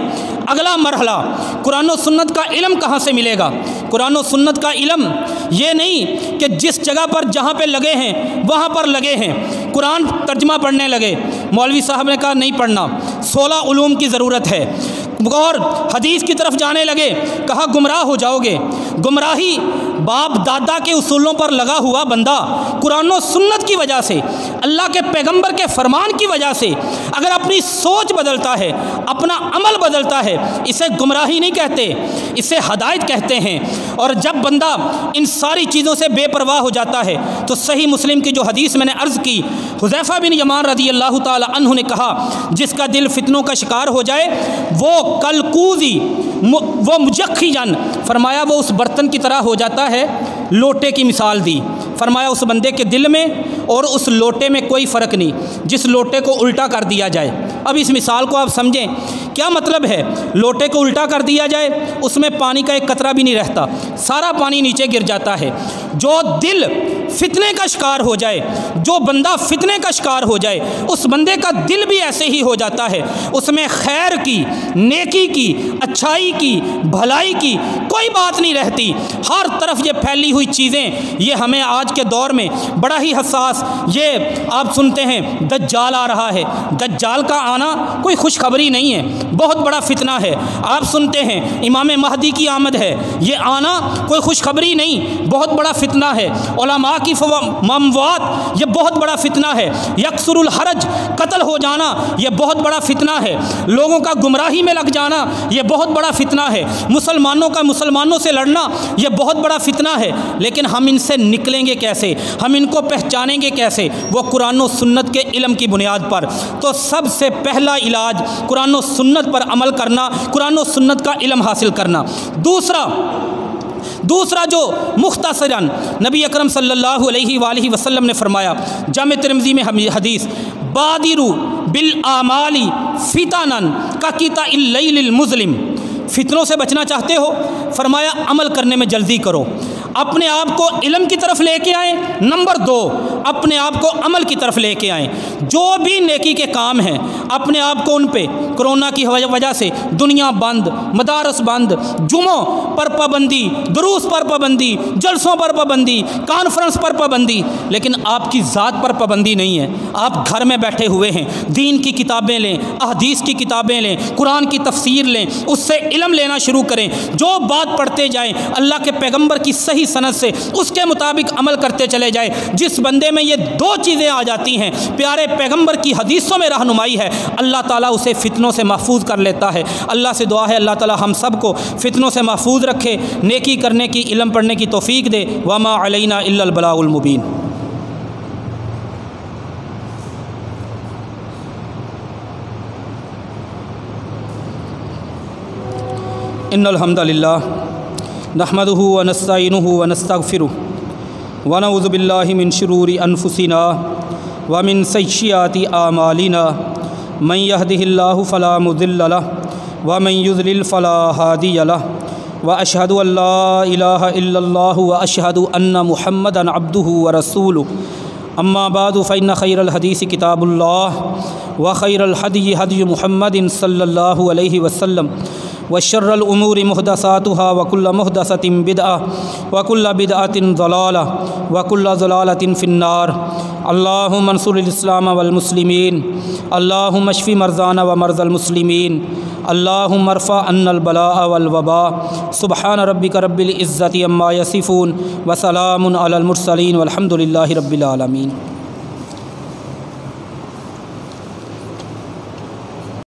اگلا مرحلہ، قرآن و سنت کا علم کہاں سے ملے گا؟ قرآن و سنت کا علم یہ نہیں کہ جس جگہ پر جہاں پہ لگے ہیں وہاں پر لگے ہیں، قرآن ترجمہ پڑھنے لگے، مولوی صاحب نے کہا نہیں پڑھنا، 16 علوم کی ضرورت ہے، اور حدیث کی طرف جانے لگے، کہا گمراہ ہو جاؤ گے۔ گمراہی باپ دادا کے اصولوں پر لگا ہوا بندہ قرآن و سنت کی وجہ سے، اللہ کے پیغمبر کے فرمان کی وجہ سے اگر اپنی سوچ بدلتا ہے، اپنا عمل بدلتا ہے، اسے گمراہی نہیں کہتے، اسے ہدایت کہتے ہیں۔ اور جب بندہ ان ساری چیزوں سے بے پرواہ ہو جاتا ہے تو صحیح مسلم کی جو حدیث میں نے عرض کی، حذیفہ بن یمان رضی اللہ تعالی عنہ نے کہا، جس کا دل فتنوں کا شکار ہو جائے وہ کلکوزی، وہ مجخیان، فرمایا وہ اس برتن کی طرح ہو جاتا ہے، لوٹے کی مثال دی، فرمایا اس بندے کے دل میں اور اس لوٹے میں کوئی فرق نہیں، جس لوٹے کو الٹا کر دیا جائے۔ اب اس مثال کو آپ سمجھیں کیا مطلب ہے؟ لوٹے کو الٹا کر دیا جائے، اس میں پانی کا ایک قطرہ بھی نہیں رہتا، سارا پانی نیچے گر جاتا ہے۔ جو دل فتنے کا شکار ہو جائے، جو بندہ فتنے کا شکار ہو جائے، اس بندے کا دل بھی ایسے ہی ہو جاتا ہے، اس میں خیر کی، نیکی کی، اچھائی کی، بھلائی کی کوئی بات نہیں رہتی، ہر طرف یہ پھیلی ہوئی چیزیں۔ یہ ہمیں آج کے دور میں بڑا ہی حساس، یہ آپ سنتے ہیں دجال آ رہا ہے، دجال کا آنا کوئی خوشخبری نہیں ہے، بہت بڑا فتنہ ہے۔ آپ سنتے ہیں امام مہدی کی آمد ہے، یہ آنا کوئی خوشخبری نہیں، بہت بڑا فتنہ ہے۔ علماء کی اموات، یہ بہت بڑا فتنہ ہے۔ یکسر الحرج، قتل ہو جانا، یہ بہت بڑا فتنہ ہے۔ لوگوں کا گمراہی میں لگ جانا، یہ بہت بڑا فتنہ ہے۔ مسلمانوں کا مسلمانوں سے لڑنا، یہ بہت بڑا فتنہ ہے۔ لیکن ہم ان سے نکلیں گے کیسے؟ ہم ان کو پہچانیں گے کیسے؟ وہ قرآن و سنت کے علم کی بنیاد پر۔ تو سب سے پہلا علاج قرآن و سنت پر عمل کرنا، قرآن و سنت کا علم حاصل کرنا۔ دوسرا جو مختصراً نبی اکرم صلی اللہ علیہ وآلہ وسلم نے فرمایا، جامع ترمذی میں حدیث، بادروا بالاعمال فتنا کقطع اللیل المظلم۔ فتنوں سے بچنا چاہتے ہو؟ فرمایا عمل کرنے میں جلدی کرو، اپنے آپ کو علم کی طرف لے کے آئیں۔ نمبر 2، اپنے آپ کو عمل کی طرف لے کے آئیں۔ جو بھی نیکی کے کام ہیں اپنے آپ کو ان پہ، کرونا کی وجہ سے دنیا بند، مدارس بند، جمعوں پر پابندی، دروس پر پابندی، جلسوں پر پابندی، کانفرنس پر پابندی، لیکن آپ کی ذات پر پابندی نہیں ہے۔ آپ گھر میں بیٹھے ہوئے ہیں، دین کی کتابیں لیں، احادیث کی کتابیں لیں، قرآن کی تفسیر لیں، اس سے علم لینا شروع کریں۔ جو بات پڑھتے جائیں اللہ کے پیغمبر کی صحیح سند سے اس کے مطابق عمل کرتے چلے جائیں۔ جس بندے میں یہ 2 چیزیں آ جاتی ہیں، پیارے پیغمبر کی حدیثوں میں رہنمائی ہے، اللہ تعالیٰ اسے فتنوں سے محفوظ کر لیتا ہے۔ اللہ سے دعا ہے اللہ تعالیٰ ہم سب کو فتنوں سے محفوظ رکھے، نیکی کرنے کی، علم پڑھنے کی توفیق دے۔ وما علینا الا البلاغ المبین۔ ان الحمد للہ نحمده ونستعینه ونستغفره ونعوذ باللہ من شرور انفسنا ومن سیئات اعمالنا من يهده الله فلا مضل له ومن يضلل فلا هادي له واشهد ان لا اله الا الله واشهد ان محمدا عبده ورسوله اما بعد فان خير الحديث كتاب الله وخير الهدي هدي محمد صلى الله عليه وسلم وشر الأمور محدثاتها وكل محدثة بدعة وكل بدعة ضلالة وكل ضلالة في النار۔ اللهم انصر الإسلام والمسلمين، اللهم اشف مرضانا ومرضى المسلمين، اللهم ارفع عنا البلاء والوباء۔ سبحان ربك رب العزة عما يصفون وسلام على المرسلين والحمد لله رب العالمين۔